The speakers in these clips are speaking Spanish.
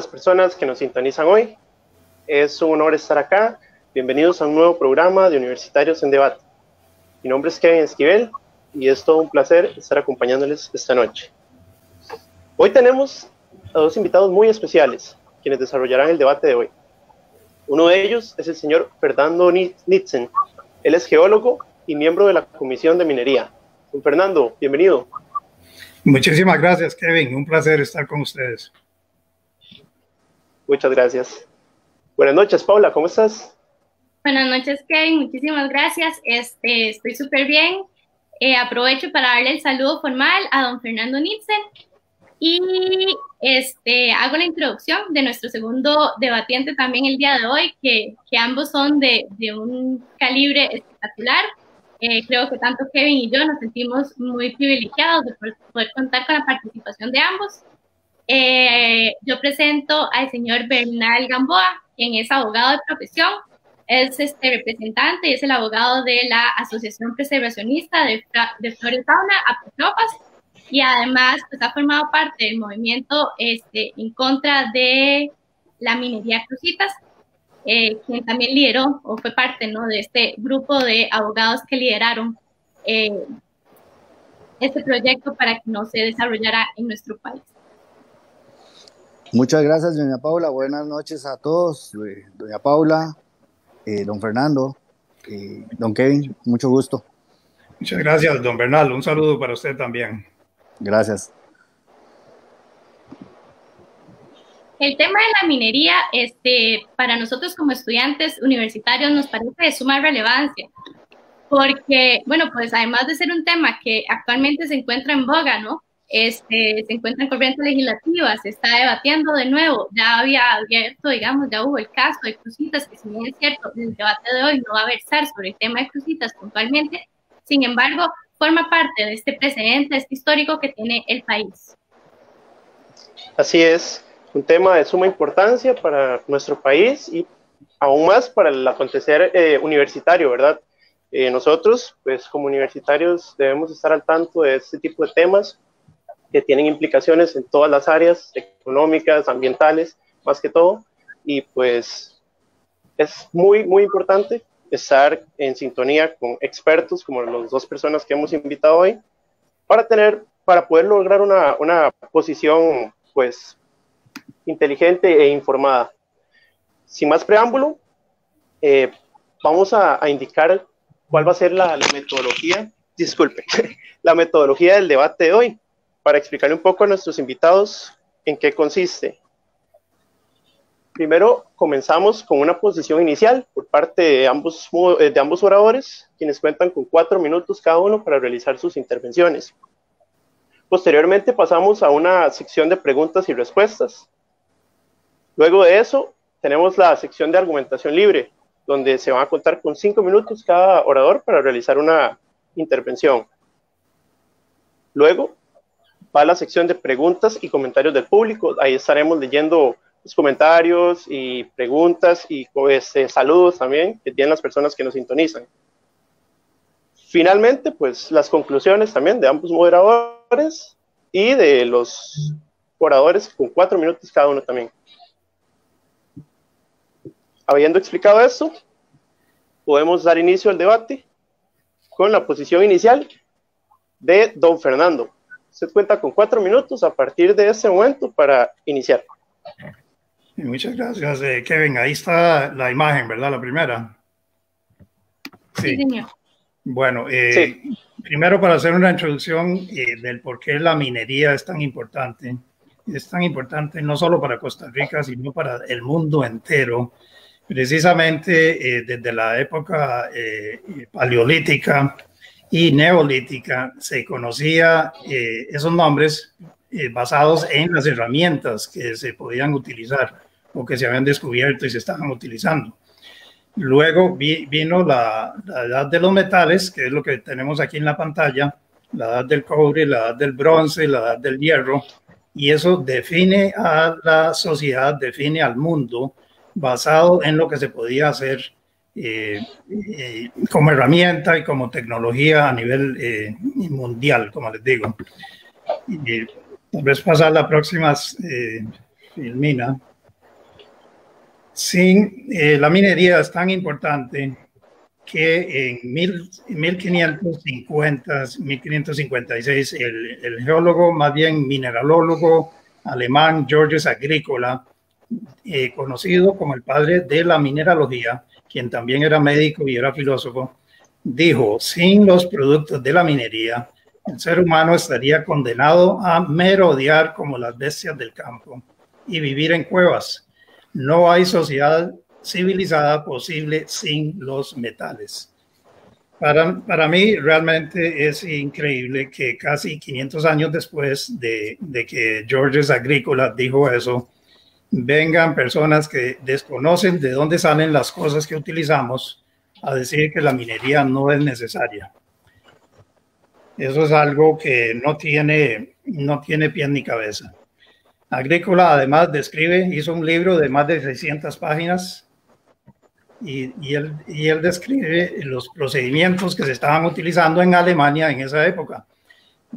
las personas que nos sintonizan hoy. Es un honor estar acá. Bienvenidos a un nuevo programa de Universitarios en Debate. Mi nombre es Kevin Esquivel y es todo un placer estar acompañándoles esta noche. Hoy tenemos a dos invitados muy especiales, quienes desarrollarán el debate de hoy. Uno de ellos es el señor Fernando Nitzen. Él es geólogo y miembro de la Comisión de Minería. Don Fernando, bienvenido. Muchísimas gracias, Kevin. Un placer estar con ustedes. Muchas gracias. Buenas noches, Paula, ¿cómo estás? Buenas noches, Kevin. Muchísimas gracias. Estoy súper bien. Aprovecho para darle el saludo formal a don Fernando Nitzen y hago la introducción de nuestro segundo debatiente también el día de hoy, que ambos son de un calibre espectacular. Creo que tanto Kevin y yo nos sentimos muy privilegiados de poder contar con la participación de ambos. Yo presento al señor Bernal Gamboa, quien es abogado de profesión, es representante y es el abogado de la Asociación Preservacionista de Flora y Fauna, APROFAS, y además pues, ha formado parte del movimiento en contra de la minería Cruzitas, quien también lideró o fue parte, ¿no?, de este grupo de abogados que lideraron este proyecto para que no se desarrollara en nuestro país. Muchas gracias, doña Paula. Buenas noches a todos. Doña Paula, don Fernando, don Kevin, mucho gusto. Muchas gracias, don Bernal. Un saludo para usted también. Gracias. El tema de la minería, para nosotros como estudiantes universitarios nos parece de suma relevancia, porque, bueno, pues además de ser un tema que actualmente se encuentra en boga, ¿no? Se encuentra en corriente legislativa, se está debatiendo de nuevo, ya había abierto, digamos, ya hubo el caso de Cruzitas, que si bien es cierto, el debate de hoy no va a versar sobre el tema de Cruzitas puntualmente, sin embargo, forma parte de este precedente, este histórico que tiene el país. Así es, un tema de suma importancia para nuestro país y aún más para el acontecer universitario, ¿verdad? Nosotros, pues como universitarios, debemos estar al tanto de este tipo de temas que tienen implicaciones en todas las áreas económicas, ambientales, más que todo, y pues es muy, muy importante estar en sintonía con expertos como las dos personas que hemos invitado hoy para poder lograr una posición pues inteligente e informada. Sin más preámbulo, vamos a indicar cuál va a ser la metodología, la metodología del debate de hoy, para explicarle un poco a nuestros invitados en qué consiste. Primero, comenzamos con una posición inicial por parte de ambos oradores, quienes cuentan con 4 minutos cada uno para realizar sus intervenciones. Posteriormente, pasamos a una sección de preguntas y respuestas. Luego de eso, tenemos la sección de argumentación libre, donde se van a contar con 5 minutos cada orador para realizar una intervención. Luego, va la sección de preguntas y comentarios del público. Ahí estaremos leyendo los comentarios y preguntas y saludos también que tienen las personas que nos sintonizan. Finalmente, pues las conclusiones también de ambos moderadores y de los oradores con 4 minutos cada uno también. Habiendo explicado esto, podemos dar inicio al debate con la posición inicial de don Fernando. Usted cuenta con 4 minutos a partir de ese momento para iniciar. Muchas gracias, Kevin. Ahí está la imagen, ¿verdad? La primera. Sí, señor. Bueno, sí. Primero para hacer una introducción del por qué la minería es tan importante. Es tan importante no solo para Costa Rica, sino para el mundo entero. Precisamente desde la época paleolítica y neolítica se conocía esos nombres basados en las herramientas que se podían utilizar o que se habían descubierto y se estaban utilizando. Luego vino la edad de los metales, que es lo que tenemos aquí en la pantalla, la edad del cobre, la edad del bronce, la edad del hierro, y eso define a la sociedad, define al mundo basado en lo que se podía hacer como herramienta y como tecnología a nivel mundial, como les digo. Tal vez pasar la próxima, Filmina. Sí, la minería es tan importante que en 1556 el geólogo, más bien mineralólogo alemán Georges Agricola, conocido como el padre de la mineralogía, quien también era médico y era filósofo, dijo: sin los productos de la minería, el ser humano estaría condenado a merodear como las bestias del campo y vivir en cuevas. No hay sociedad civilizada posible sin los metales. Para mí realmente es increíble que casi 500 años después de que Georges Agricola dijo eso, vengan personas que desconocen de dónde salen las cosas que utilizamos a decir que la minería no es necesaria. Eso es algo que no tiene pie ni cabeza. Agrícola además hizo un libro de más de 600 páginas y él describe los procedimientos que se estaban utilizando en Alemania en esa época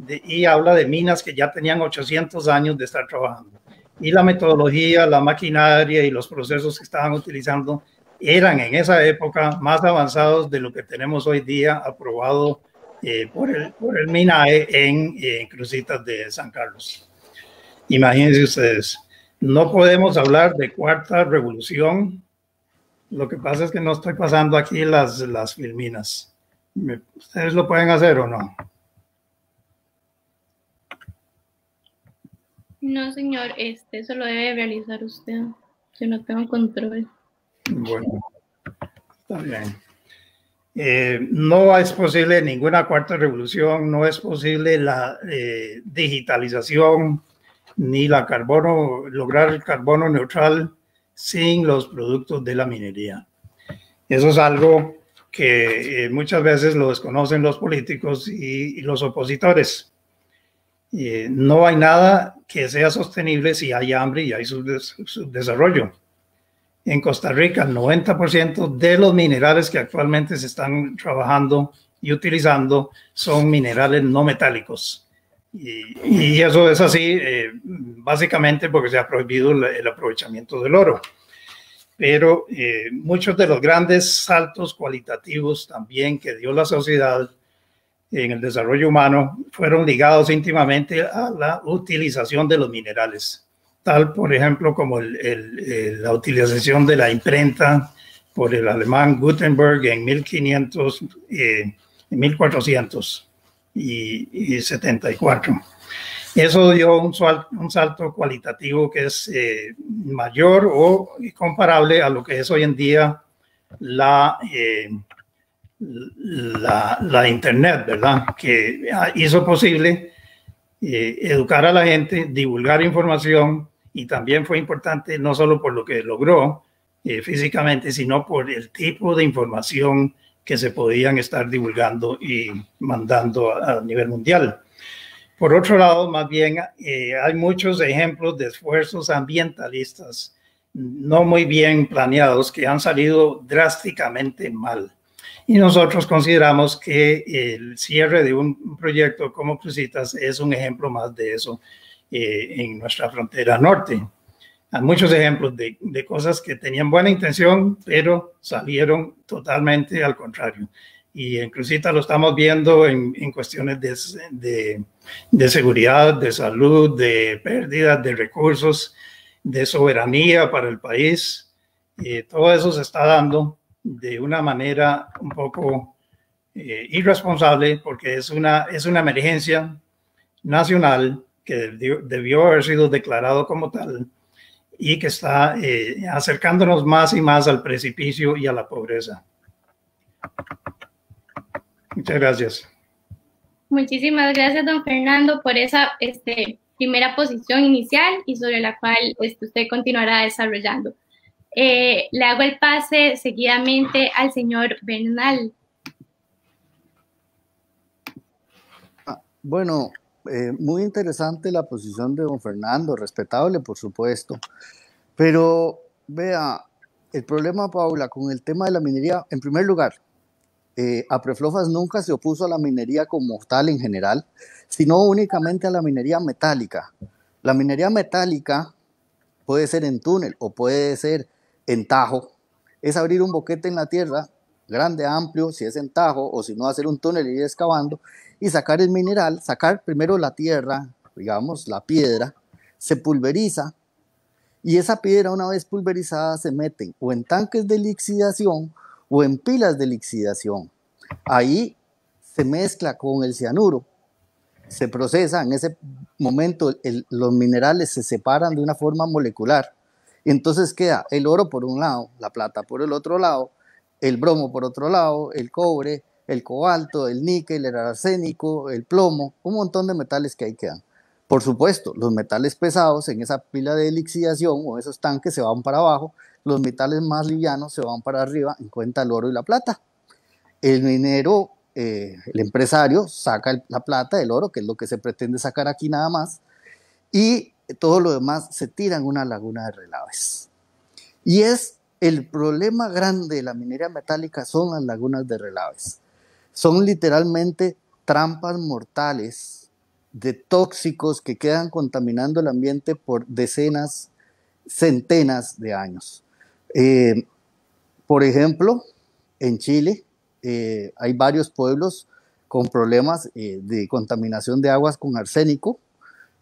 y habla de minas que ya tenían 800 años de estar trabajando. Y la metodología, la maquinaria y los procesos que estaban utilizando eran en esa época más avanzados de lo que tenemos hoy día aprobado por el MINAE en Cruzitas de San Carlos. Imagínense ustedes, no podemos hablar de cuarta revolución. Lo que pasa es que no estoy pasando aquí las filminas. ¿Ustedes lo pueden hacer o no? No, señor, eso lo debe realizar usted. Yo no tengo control. Bueno, está bien. No es posible ninguna cuarta revolución, no es posible la digitalización ni lograr el carbono neutral sin los productos de la minería. Eso es algo que muchas veces lo desconocen los políticos y los opositores. No hay nada que sea sostenible si hay hambre y hay subdesarrollo. En Costa Rica, el 90% de los minerales que actualmente se están trabajando y utilizando son minerales no metálicos. Y eso es así básicamente porque se ha prohibido el aprovechamiento del oro. Pero muchos de los grandes saltos cualitativos también que dio la sociedad en el desarrollo humano fueron ligados íntimamente a la utilización de los minerales. Tal, por ejemplo, como la utilización de la imprenta por el alemán Gutenberg en 1474. Eso dio un salto cualitativo que es mayor o comparable a lo que es hoy en día la Internet, ¿verdad? Que hizo posible educar a la gente, divulgar información, y también fue importante no solo por lo que logró físicamente, sino por el tipo de información que se podían estar divulgando y mandando a nivel mundial. Por otro lado, más bien, hay muchos ejemplos de esfuerzos ambientalistas no muy bien planeados que han salido drásticamente mal. Y nosotros consideramos que el cierre de un proyecto como Cruzitas es un ejemplo más de eso en nuestra frontera norte. Hay muchos ejemplos de cosas que tenían buena intención, pero salieron totalmente al contrario. Y en Cruzitas lo estamos viendo en cuestiones de seguridad, de salud, de pérdidas de recursos, de soberanía para el país. Todo eso se está dando de una manera un poco irresponsable, porque es una emergencia nacional que debió haber sido declarado como tal y que está acercándonos más y más al precipicio y a la pobreza. Muchas gracias. Muchísimas gracias, don Fernando, por esa primera posición inicial y sobre la cual usted continuará desarrollando. Le hago el pase seguidamente al señor Bernal. Bueno, muy interesante la posición de don Fernando, respetable, por supuesto. Pero vea, el problema, Paula, con el tema de la minería, en primer lugar, Apreflofas nunca se opuso a la minería como tal en general, sino únicamente a la minería metálica. La minería metálica puede ser en túnel o puede ser en tajo, es abrir un boquete en la tierra, grande, amplio, si es en tajo, o si no, hacer un túnel y ir excavando, y sacar el mineral, sacar primero la tierra, digamos, la piedra, se pulveriza, y esa piedra una vez pulverizada se mete o en tanques de lixidación o en pilas de lixidación. Ahí se mezcla con el cianuro, se procesa, en ese momento los minerales se separan de una forma molecular, y entonces queda el oro por un lado, la plata por el otro lado, el bromo por otro lado, el cobre, el cobalto, el níquel, el arsénico, el plomo, un montón de metales que ahí quedan. Por supuesto, los metales pesados en esa pila de lixidación o esos tanques se van para abajo, los metales más livianos se van para arriba, en cuenta el oro y la plata. El minero, el empresario, saca la plata, el oro, que es lo que se pretende sacar aquí nada más, y todo lo demás se tira en una laguna de relaves. Y es el problema grande de la minería metálica, son las lagunas de relaves. Son literalmente trampas mortales de tóxicos que quedan contaminando el ambiente por decenas, centenas de años. Por ejemplo, en Chile hay varios pueblos con problemas de contaminación de aguas con arsénico,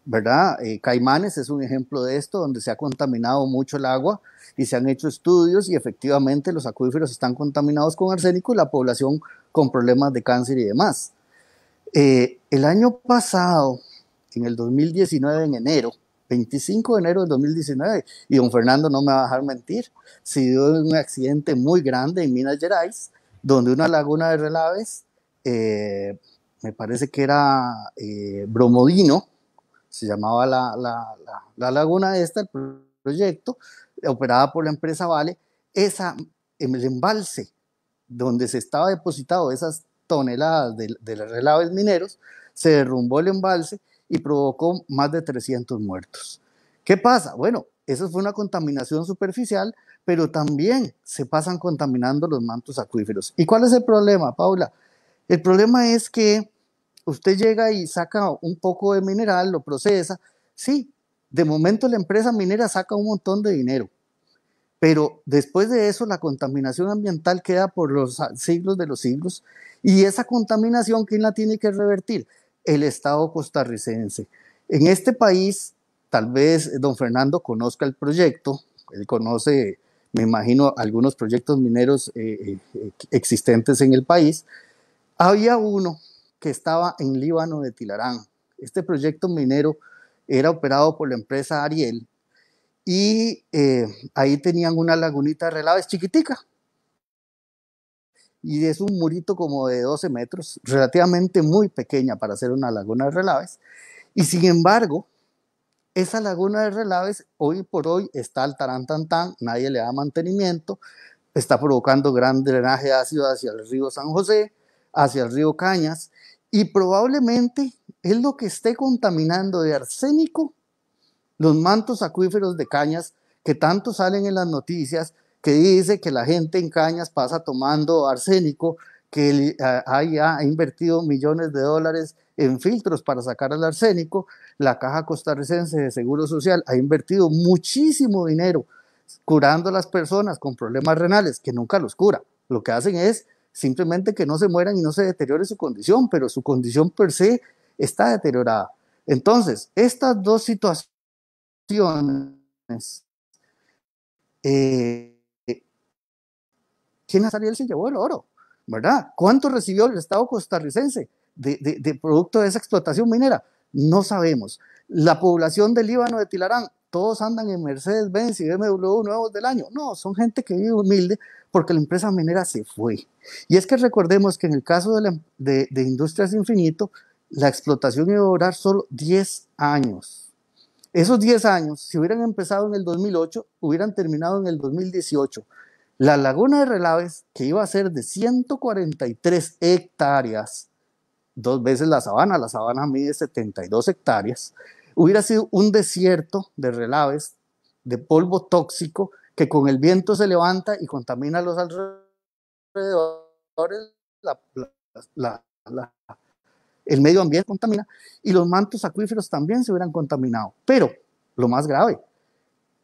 ¿verdad? Caimanes es un ejemplo de esto, donde se ha contaminado mucho el agua y se han hecho estudios y efectivamente los acuíferos están contaminados con arsénico y la población con problemas de cáncer y demás. El año pasado, en el 2019, en enero, 25 de enero del 2019, y don Fernando no me va a dejar mentir, se dio un accidente muy grande en Minas Gerais, donde una laguna de relaves, me parece que era Bromodino, se llamaba la laguna esta, el proyecto, operada por la empresa Vale, el embalse donde se estaba depositado esas toneladas de relaves mineros, se derrumbó el embalse y provocó más de 300 muertos. ¿Qué pasa? Bueno, eso fue una contaminación superficial, pero también se pasan contaminando los mantos acuíferos. ¿Y cuál es el problema, Paula? El problema es que usted llega y saca un poco de mineral, lo procesa, sí, de momento la empresa minera saca un montón de dinero, pero después de eso la contaminación ambiental queda por los siglos de los siglos, y esa contaminación, ¿quién la tiene que revertir? El Estado costarricense. En este país, tal vez don Fernando conozca el proyecto, él conoce, me imagino, algunos proyectos mineros existentes en el país. Había uno que estaba en Líbano de Tilarán. Este proyecto minero era operado por la empresa Ariel y ahí tenían una lagunita de relaves chiquitica, y es un murito como de 12 metros, relativamente muy pequeña para hacer una laguna de relaves, y sin embargo, esa laguna de relaves hoy por hoy está al tarantantán, nadie le da mantenimiento, está provocando gran drenaje ácido hacia el río San José, hacia el río Cañas, y probablemente es lo que esté contaminando de arsénico los mantos acuíferos de Cañas, que tanto salen en las noticias, que dice que la gente en Cañas pasa tomando arsénico, que ha invertido millones de dólares en filtros para sacar el arsénico. La Caja Costarricense de Seguro Social ha invertido muchísimo dinero curando a las personas con problemas renales, que nunca los cura. Lo que hacen es simplemente que no se mueran y no se deteriore su condición, pero su condición per se está deteriorada. Entonces, estas dos situaciones, ¿quién Ariel se llevó el oro? ¿Verdad? ¿Cuánto recibió el Estado costarricense de producto de esa explotación minera? No sabemos. La población del Líbano de Tilarán, todos andan en Mercedes-Benz y BMW nuevos del año. No, son gente que vive humilde porque la empresa minera se fue. Y es que recordemos que en el caso de Industrias Infinito, la explotación iba a durar solo 10 años. Esos 10 años, si hubieran empezado en el 2008, hubieran terminado en el 2018. La laguna de relaves, que iba a ser de 143 hectáreas, dos veces la sabana mide 72 hectáreas, hubiera sido un desierto de relaves, de polvo tóxico, que con el viento se levanta y contamina los alrededores, el medio ambiente contamina, y los mantos acuíferos también se hubieran contaminado. Pero lo más grave,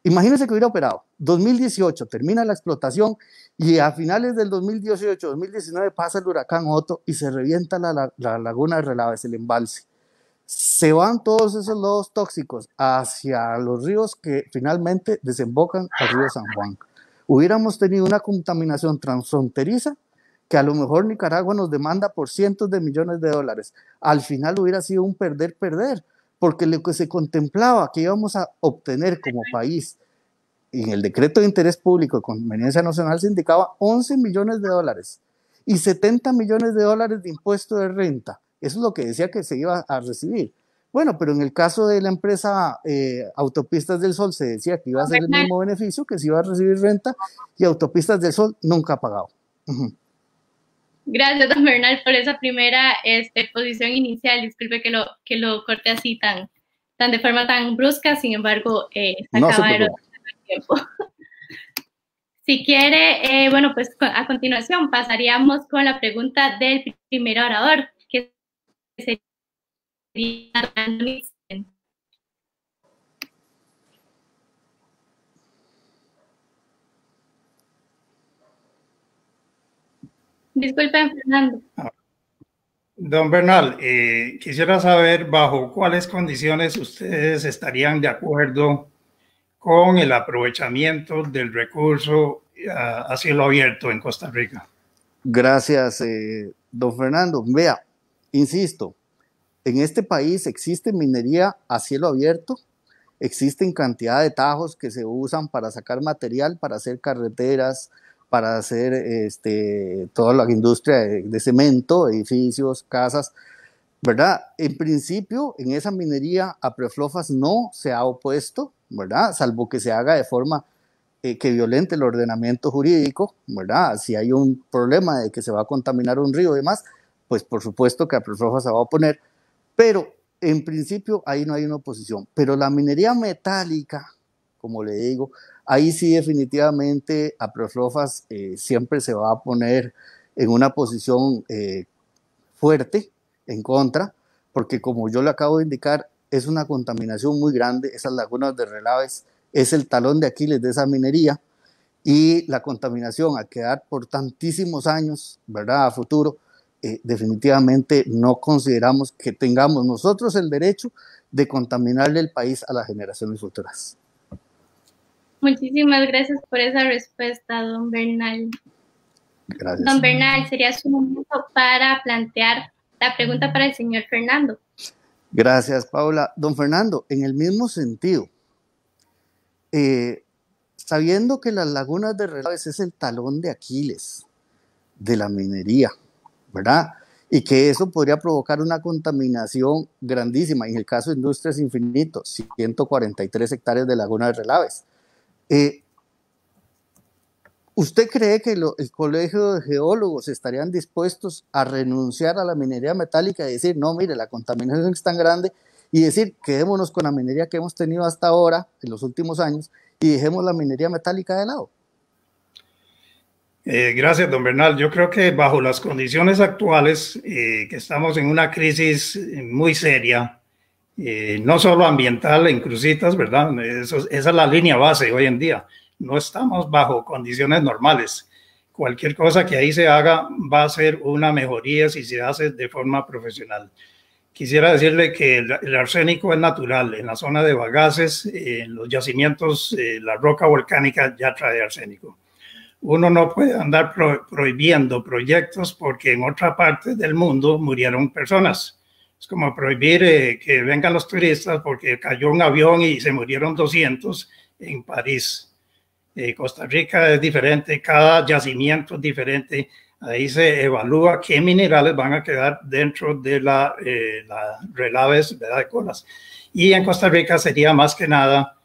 Imagínense que hubiera operado. 2018 termina la explotación y a finales del 2018, 2019 pasa el huracán Otto y se revienta la laguna de Relaves, el embalse. Se van todos esos lodos tóxicos hacia los ríos que finalmente desembocan al río San Juan. Hubiéramos tenido una contaminación transfronteriza que a lo mejor Nicaragua nos demanda por cientos de millones de dólares. Al final hubiera sido un perder-perder, porque lo que se contemplaba que íbamos a obtener como país en el decreto de interés público de conveniencia nacional se indicaba 11 millones de dólares y 70 millones de dólares de impuesto de renta. Eso es lo que decía que se iba a recibir. Bueno, pero en el caso de la empresa Autopistas del Sol se decía que iba a ser el mismo beneficio, que se iba a recibir renta, y Autopistas del Sol nunca ha pagado. Gracias, don Bernal, por esa primera posición inicial. Disculpe que lo corte así tan de forma tan brusca, sin embargo, se acaba el tiempo. Si quiere, bueno, pues a continuación pasaríamos con la pregunta del primer orador, que sería Disculpen, Fernando. Don Bernal, quisiera saber bajo cuáles condiciones ustedes estarían de acuerdo con el aprovechamiento del recurso a cielo abierto en Costa Rica. Gracias, don Fernando. Vea, insisto, en este país existe minería a cielo abierto, existen cantidad de tajos que se usan para sacar material, para hacer carreteras, para hacer toda la industria de cemento, edificios, casas, ¿verdad? En principio, en esa minería Apreflofas no se ha opuesto, ¿verdad? Salvo que se haga de forma que violente el ordenamiento jurídico, ¿verdad? Si hay un problema de que se va a contaminar un río y demás, pues por supuesto que Apreflofas se va a oponer, pero en principio ahí no hay una oposición. Pero la minería metálica, como le digo, ahí sí definitivamente Apreflofas siempre se va a poner en una posición fuerte en contra, porque como yo le acabo de indicar, es una contaminación muy grande. Esas lagunas de Relaves es el talón de Aquiles de esa minería, y la contaminación a quedar por tantísimos años, ¿verdad? A futuro, definitivamente no consideramos que tengamos nosotros el derecho de contaminarle el país a las generaciones futuras. Muchísimas gracias por esa respuesta, don Bernal. Gracias. Don Bernal, sería su momento para plantear la pregunta para el señor Fernando. Gracias, Paula. Don Fernando, en el mismo sentido, sabiendo que las lagunas de Relaves es el talón de Aquiles de la minería, ¿verdad? Y que eso podría provocar una contaminación grandísima. En el caso de Industrias Infinito, 143 hectáreas de laguna de Relaves. ¿Usted cree que el Colegio de Geólogos estarían dispuestos a renunciar a la minería metálica y decir, no, mire, la contaminación es tan grande, y decir, quedémonos con la minería que hemos tenido hasta ahora, en los últimos años, y dejemos la minería metálica de lado? Gracias, don Bernal. Yo creo que bajo las condiciones actuales, que estamos en una crisis muy seria, no solo ambiental en Cruzitas, ¿verdad? Esa es la línea base hoy en día. No estamos bajo condiciones normales. Cualquier cosa que ahí se haga va a ser una mejoría si se hace de forma profesional. Quisiera decirle que el arsénico es natural. En la zona de Bagaces, en los yacimientos, la roca volcánica ya trae arsénico. Uno no puede andar prohibiendo proyectos porque en otra parte del mundo murieron personas. Es como prohibir que vengan los turistas porque cayó un avión y se murieron 200 en París. Costa Rica es diferente, cada yacimiento es diferente. Ahí se evalúa qué minerales van a quedar dentro de la Relaves, ¿verdad? De Colas. Y en Costa Rica sería más que nada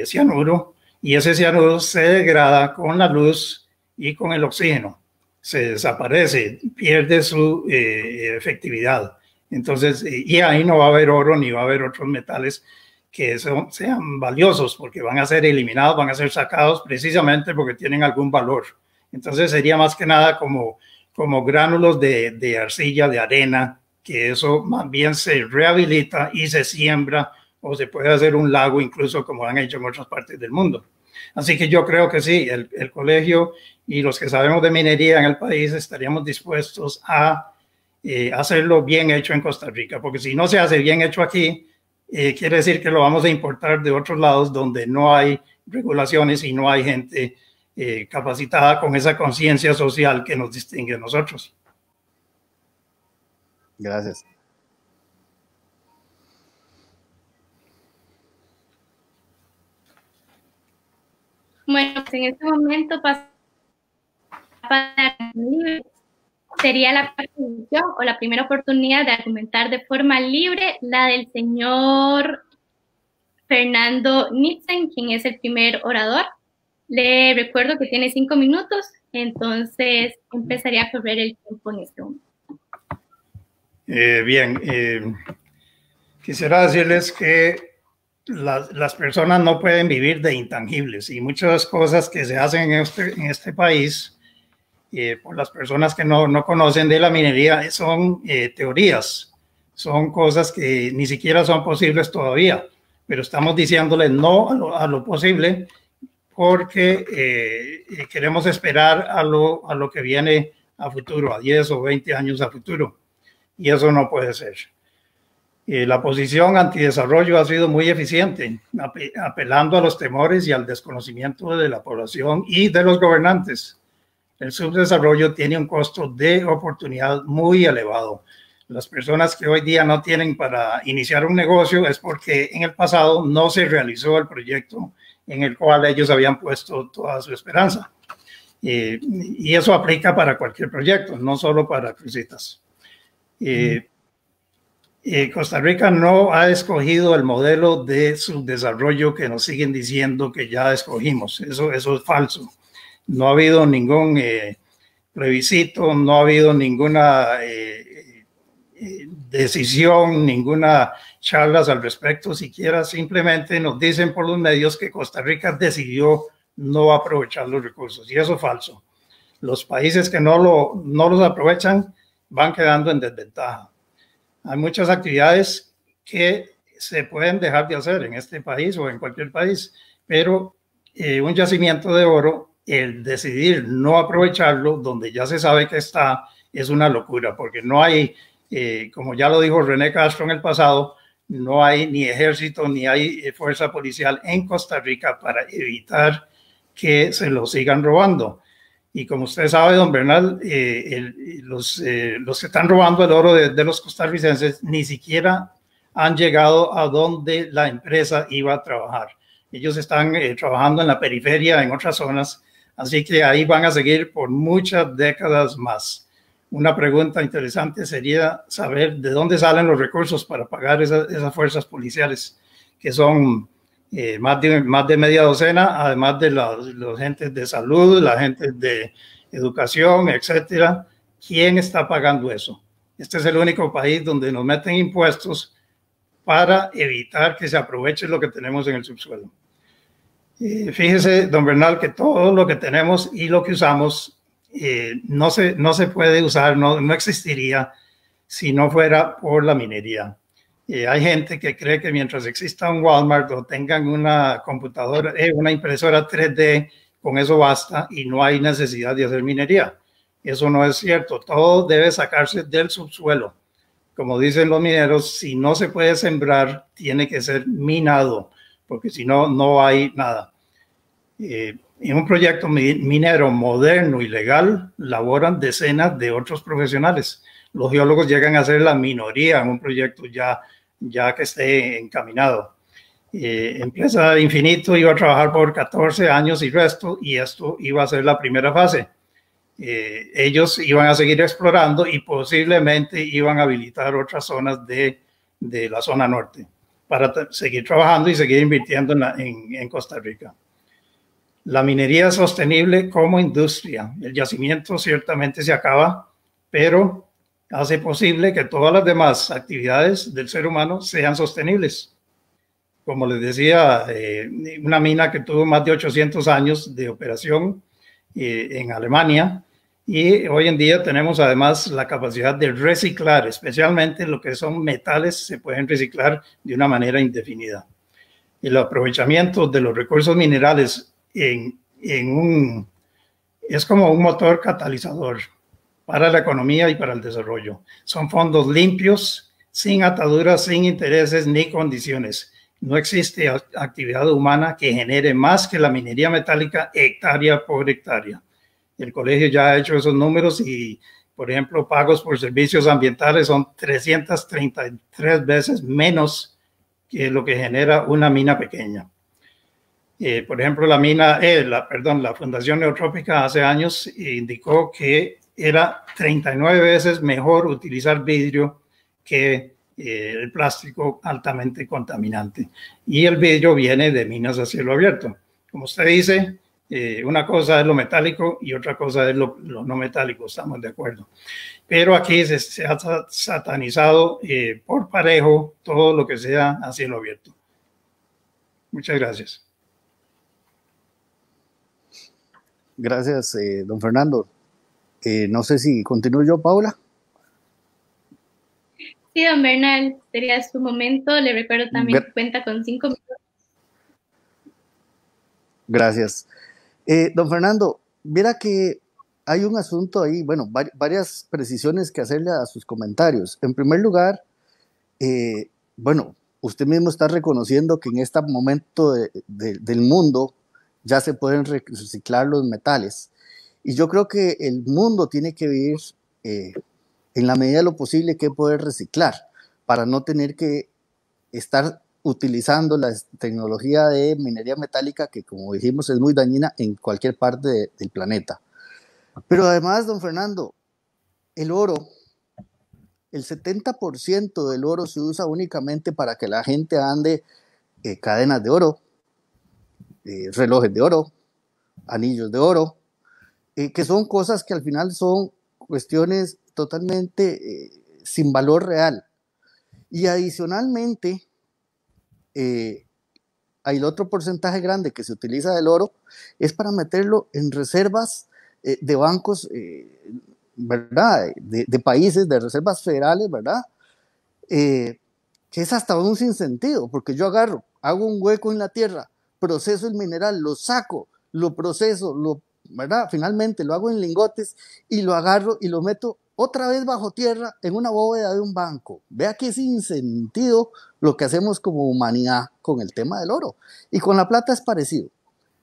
cianuro, y ese cianuro se degrada con la luz y con el oxígeno. Se desaparece, pierde su efectividad. Entonces, y ahí no va a haber oro ni va a haber otros metales que sean valiosos, porque van a ser eliminados, van a ser sacados precisamente porque tienen algún valor. Entonces sería más que nada como gránulos de arcilla, de arena, que eso más bien se rehabilita y se siembra o se puede hacer un lago incluso como han hecho en otras partes del mundo. Así que yo creo que sí, el colegio y los que sabemos de minería en el país estaríamos dispuestos a hacerlo bien hecho en Costa Rica, porque si no se hace bien hecho aquí, quiere decir que lo vamos a importar de otros lados donde no hay regulaciones y no hay gente capacitada con esa conciencia social que nos distingue a nosotros. Gracias. Bueno, pues en este momento sería la participación o la primera oportunidad de argumentar de forma libre la del señor Fernando Nitzen, quien es el primer orador. Le recuerdo que tiene 5 minutos, entonces empezaría a correr el tiempo en este momento. Bien, quisiera decirles que las personas no pueden vivir de intangibles y muchas cosas que se hacen en este país por las personas que no conocen de la minería son teorías, son cosas que ni siquiera son posibles todavía, pero estamos diciéndole no a lo posible porque queremos esperar a lo que viene a futuro, a 10 o 20 años a futuro, y eso no puede ser. La posición antidesarrollo ha sido muy eficiente, apelando a los temores y al desconocimiento de la población y de los gobernantes. El subdesarrollo tiene un costo de oportunidad muy elevado. Las personas que hoy día no tienen para iniciar un negocio es porque en el pasado no se realizó el proyecto en el cual ellos habían puesto toda su esperanza. Y eso aplica para cualquier proyecto, no solo para crucitas. Costa Rica no ha escogido el modelo de subdesarrollo que nos siguen diciendo que ya escogimos. Eso es falso. No ha habido ningún plebiscito, no ha habido ninguna decisión, ninguna charlas al respecto, siquiera simplemente nos dicen por los medios que Costa Rica decidió no aprovechar los recursos, y eso es falso. Los países que no los aprovechan van quedando en desventaja. Hay muchas actividades que se pueden dejar de hacer en este país o en cualquier país, pero un yacimiento de oro, el decidir no aprovecharlo donde ya se sabe que está, es una locura, porque no hay, como ya lo dijo René Castro en el pasado, no hay ni ejército ni hay fuerza policial en Costa Rica para evitar que se lo sigan robando. Y como usted sabe, don Bernal, los que están robando el oro de los costarricenses ni siquiera han llegado a donde la empresa iba a trabajar. Ellos están trabajando en la periferia, en otras zonas, así que ahí van a seguir por muchas décadas más. Una pregunta interesante sería saber de dónde salen los recursos para pagar esas fuerzas policiales, que son más de media docena, además de los agentes de salud, la gente de educación, etcétera. ¿Quién está pagando eso? Este es el único país donde nos meten impuestos para evitar que se aproveche lo que tenemos en el subsuelo. Fíjese, don Bernal, que todo lo que tenemos y lo que usamos no se puede usar, no existiría si no fuera por la minería. Hay gente que cree que mientras exista un Walmart o tengan una computadora, una impresora 3D, con eso basta y no hay necesidad de hacer minería. Eso no es cierto. Todo debe sacarse del subsuelo. Como dicen los mineros, si no se puede sembrar, tiene que ser minado, porque si no, no hay nada. En un proyecto minero moderno y legal, laboran decenas de otros profesionales. Los geólogos llegan a ser la minoría en un proyecto ya que esté encaminado. Empresa Infinito iba a trabajar por 14 años y resto, y esto iba a ser la primera fase. Ellos iban a seguir explorando y posiblemente iban a habilitar otras zonas de la zona norte para seguir trabajando y seguir invirtiendo en Costa Rica. La minería sostenible como industria. El yacimiento ciertamente se acaba, pero hace posible que todas las demás actividades del ser humano sean sostenibles. Como les decía, una mina que tuvo más de 800 años de operación en Alemania, Y hoy en día tenemos además la capacidad de reciclar, especialmente lo que son metales, se pueden reciclar de una manera indefinida. El aprovechamiento de los recursos minerales es como un motor catalizador para la economía y para el desarrollo. Son fondos limpios, sin ataduras, sin intereses ni condiciones. No existe actividad humana que genere más que la minería metálica hectárea por hectárea. El colegio ya ha hecho esos números y, por ejemplo, pagos por servicios ambientales son 333 veces menos que lo que genera una mina pequeña. Por ejemplo, la Fundación Neotrópica hace años indicó que era 39 veces mejor utilizar vidrio que el plástico altamente contaminante. Y el vidrio viene de minas a cielo abierto. Como usted dice, una cosa es lo metálico y otra cosa es lo no metálico, estamos de acuerdo. Pero aquí se ha satanizado por parejo todo lo que sea a cielo abierto. Muchas gracias. Gracias, don Fernando. No sé si continúo yo, Paula. Sí, don Bernal, sería su momento. Le recuerdo también que cuenta con 5 minutos. Gracias. Don Fernando, mira que hay un asunto ahí, bueno, varias precisiones que hacerle a sus comentarios. En primer lugar, bueno, usted mismo está reconociendo que en este momento del mundo ya se pueden reciclar los metales. Y yo creo que el mundo tiene que vivir en la medida de lo posible que poder reciclar para no tener que estar utilizando la tecnología de minería metálica que, como dijimos, es muy dañina en cualquier parte del planeta. Pero además, don Fernando, el oro, el 70% del oro se usa únicamente para que la gente ande cadenas de oro, relojes de oro, anillos de oro, que son cosas que al final son cuestiones totalmente sin valor real. Y adicionalmente, hay el otro porcentaje grande que se utiliza del oro, es para meterlo en reservas de bancos, ¿verdad? De países, de reservas federales, ¿verdad? Que es hasta un sinsentido, porque yo agarro, hago un hueco en la tierra, proceso el mineral, lo saco, lo proceso, ¿verdad? Finalmente lo hago en lingotes y lo agarro y lo meto otra vez bajo tierra en una bóveda de un banco. Vea que sin sentido lo que hacemos como humanidad con el tema del oro. Y con la plata es parecido.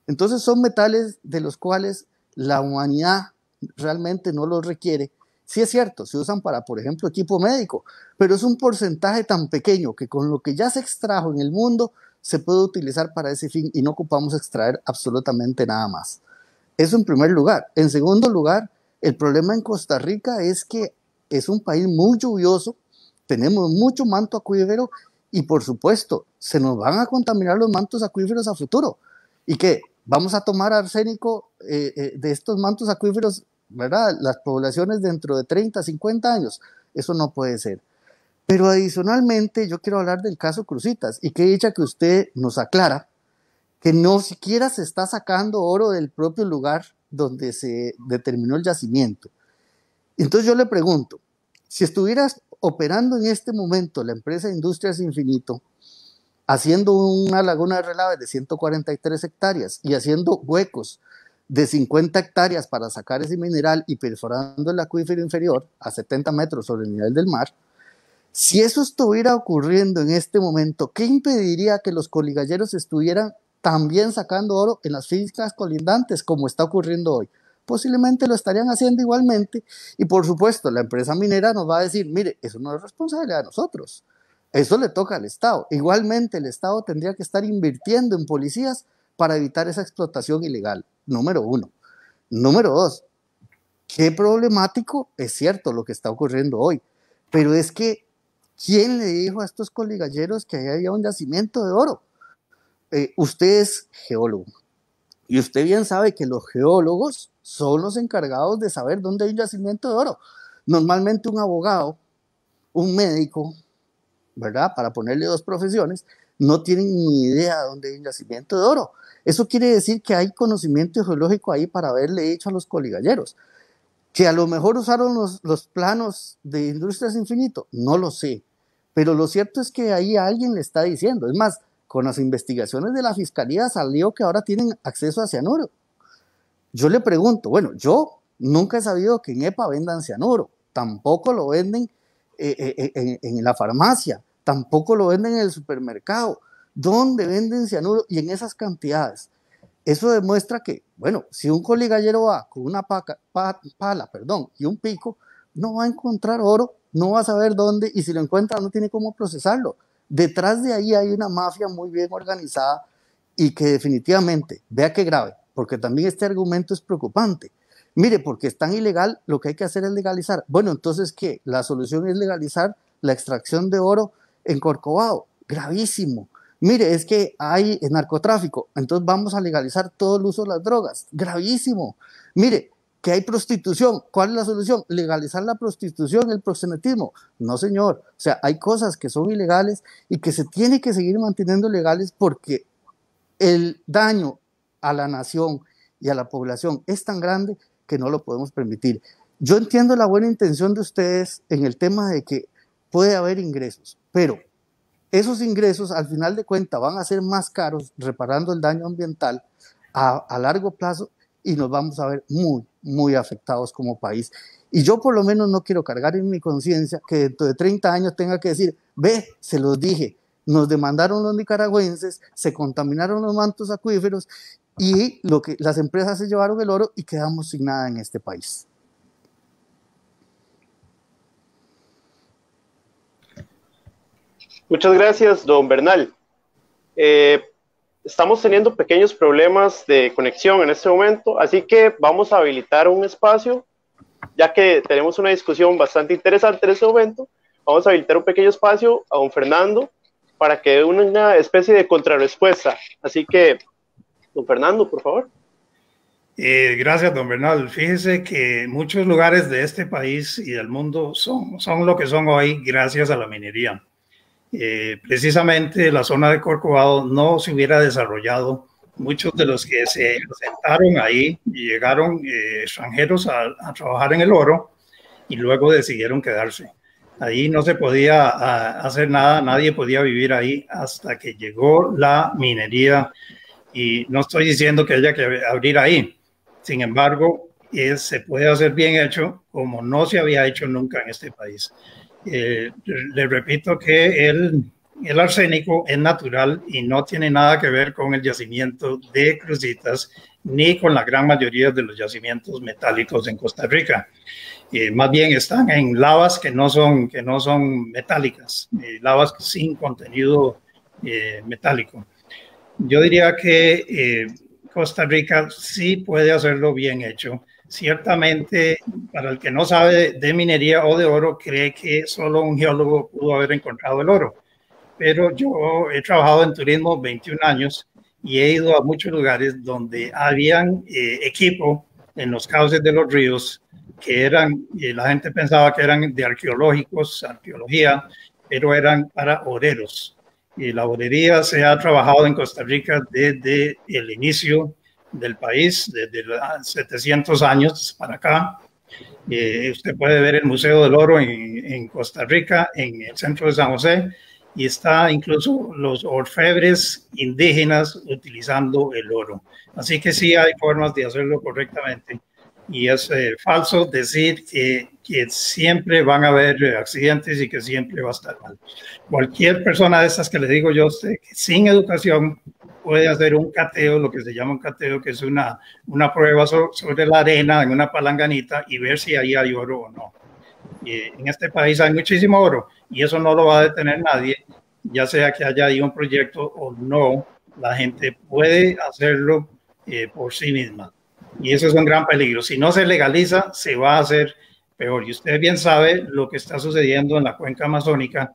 Entonces son metales de los cuales la humanidad realmente no los requiere. Sí es cierto, se usan para, por ejemplo, equipo médico, pero es un porcentaje tan pequeño que con lo que ya se extrajo en el mundo se puede utilizar para ese fin y no ocupamos extraer absolutamente nada más. Eso en primer lugar. En segundo lugar, el problema en Costa Rica es que es un país muy lluvioso, tenemos mucho manto acuífero y por supuesto se nos van a contaminar los mantos acuíferos a futuro. ¿Y qué? ¿Vamos a tomar arsénico de estos mantos acuíferos, verdad? Las poblaciones dentro de 30, 50 años. Eso no puede ser. Pero adicionalmente yo quiero hablar del caso Cruzitas y qué dicha que usted nos aclara que no siquiera se está sacando oro del propio lugar donde se determinó el yacimiento. Entonces yo le pregunto, si estuvieras operando en este momento la empresa Industrias Infinito, haciendo una laguna de relave de 143 hectáreas y haciendo huecos de 50 hectáreas para sacar ese mineral y perforando el acuífero inferior a 70 metros sobre el nivel del mar, si eso estuviera ocurriendo en este momento, ¿qué impediría que los coligalleros estuvieran también sacando oro en las fincas colindantes como está ocurriendo hoy? Posiblemente lo estarían haciendo igualmente y por supuesto la empresa minera nos va a decir, mire, eso no es responsabilidad de nosotros, eso le toca al Estado. Igualmente el Estado tendría que estar invirtiendo en policías para evitar esa explotación ilegal, número uno. Número dos, qué problemático es cierto lo que está ocurriendo hoy, pero es que ¿quién le dijo a estos coligalleros que ahí había un yacimiento de oro? Usted es geólogo y usted bien sabe que los geólogos son los encargados de saber dónde hay un yacimiento de oro. Normalmente un abogado, un médico, ¿verdad? Para ponerle dos profesiones, no tienen ni idea de dónde hay un yacimiento de oro. Eso quiere decir que hay conocimiento geológico ahí para haberle dicho a los coligalleros. Que a lo mejor usaron los planos de Industrias Infinito, no lo sé, pero lo cierto es que ahí alguien le está diciendo. Es más, con las investigaciones de la Fiscalía salió que ahora tienen acceso a cianuro. Yo le pregunto, bueno, yo nunca he sabido que en EPA vendan cianuro, tampoco lo venden en la farmacia, tampoco lo venden en el supermercado. ¿Dónde venden cianuro y en esas cantidades? Eso demuestra que, bueno, si un coligallero va con una pala y un pico, no va a encontrar oro, no va a saber dónde, y si lo encuentra no tiene cómo procesarlo. Detrás de ahí hay una mafia muy bien organizada y que definitivamente, vea qué grave, porque también este argumento es preocupante. Mire, porque es tan ilegal, lo que hay que hacer es legalizar. Bueno, entonces, ¿qué? La solución es legalizar la extracción de oro en Corcovado. Gravísimo. Mire, es que hay narcotráfico, entonces vamos a legalizar todo el uso de las drogas. Gravísimo. Mire, que hay prostitución. ¿Cuál es la solución? Legalizar la prostitución, el proxenetismo. No, señor. O sea, hay cosas que son ilegales y que se tiene que seguir manteniendo legales porque el daño a la nación y a la población es tan grande que no lo podemos permitir. Yo entiendo la buena intención de ustedes en el tema de que puede haber ingresos, pero esos ingresos al final de cuentas van a ser más caros reparando el daño ambiental a largo plazo y nos vamos a ver muy, muy afectados como país. Y yo por lo menos no quiero cargar en mi conciencia que dentro de 30 años tenga que decir, ve, se los dije, nos demandaron los nicaragüenses, se contaminaron los mantos acuíferos y las empresas se llevaron el oro y quedamos sin nada en este país. Muchas gracias, don Bernal. Estamos teniendo pequeños problemas de conexión en este momento, así que vamos a habilitar un espacio, ya que tenemos una discusión bastante interesante en este momento. Vamos a habilitar un pequeño espacio a don Fernando para que dé una especie de contrarrespuesta. Así que, don Fernando, por favor. Gracias, don Bernal. Fíjese que muchos lugares de este país y del mundo son lo que son hoy gracias a la minería. Precisamente la zona de Corcovado no se hubiera desarrollado. Muchos de los que se asentaron ahí y llegaron extranjeros a trabajar en el oro y luego decidieron quedarse. Ahí no se podía hacer nada, nadie podía vivir ahí hasta que llegó la minería. Y no estoy diciendo que haya que abrir ahí. Sin embargo, se puede hacer bien hecho como no se había hecho nunca en este país. Le repito que el arsénico es natural y no tiene nada que ver con el yacimiento de Cruzitas ni con la gran mayoría de los yacimientos metálicos en Costa Rica. Más bien están en lavas que no son metálicas, lavas sin contenido metálico. Yo diría que Costa Rica sí puede hacerlo bien hecho. Ciertamente, para el que no sabe de minería o de oro, cree que solo un geólogo pudo haber encontrado el oro. Pero yo he trabajado en turismo 21 años y he ido a muchos lugares donde habían equipo en los cauces de los ríos que eran, la gente pensaba que eran de arqueología, pero eran para oreros. Y la orería se ha trabajado en Costa Rica desde el inicio del país, desde los 700 años para acá. Usted puede ver el Museo del Oro en Costa Rica, en el centro de San José, y está incluso los orfebres indígenas utilizando el oro. Así que sí hay formas de hacerlo correctamente. Y es falso decir que siempre van a haber accidentes y que siempre va a estar mal. Cualquier persona de estas que le digo yo a usted, que sin educación puede hacer un cateo, lo que se llama un cateo, que es una prueba sobre la arena en una palanganita y ver si ahí hay oro o no. En este país hay muchísimo oro y eso no lo va a detener nadie, ya sea que haya ahí un proyecto o no. La gente puede hacerlo por sí misma. Y eso es un gran peligro. Si no se legaliza, se va a hacer peor. Y usted bien sabe lo que está sucediendo en la cuenca amazónica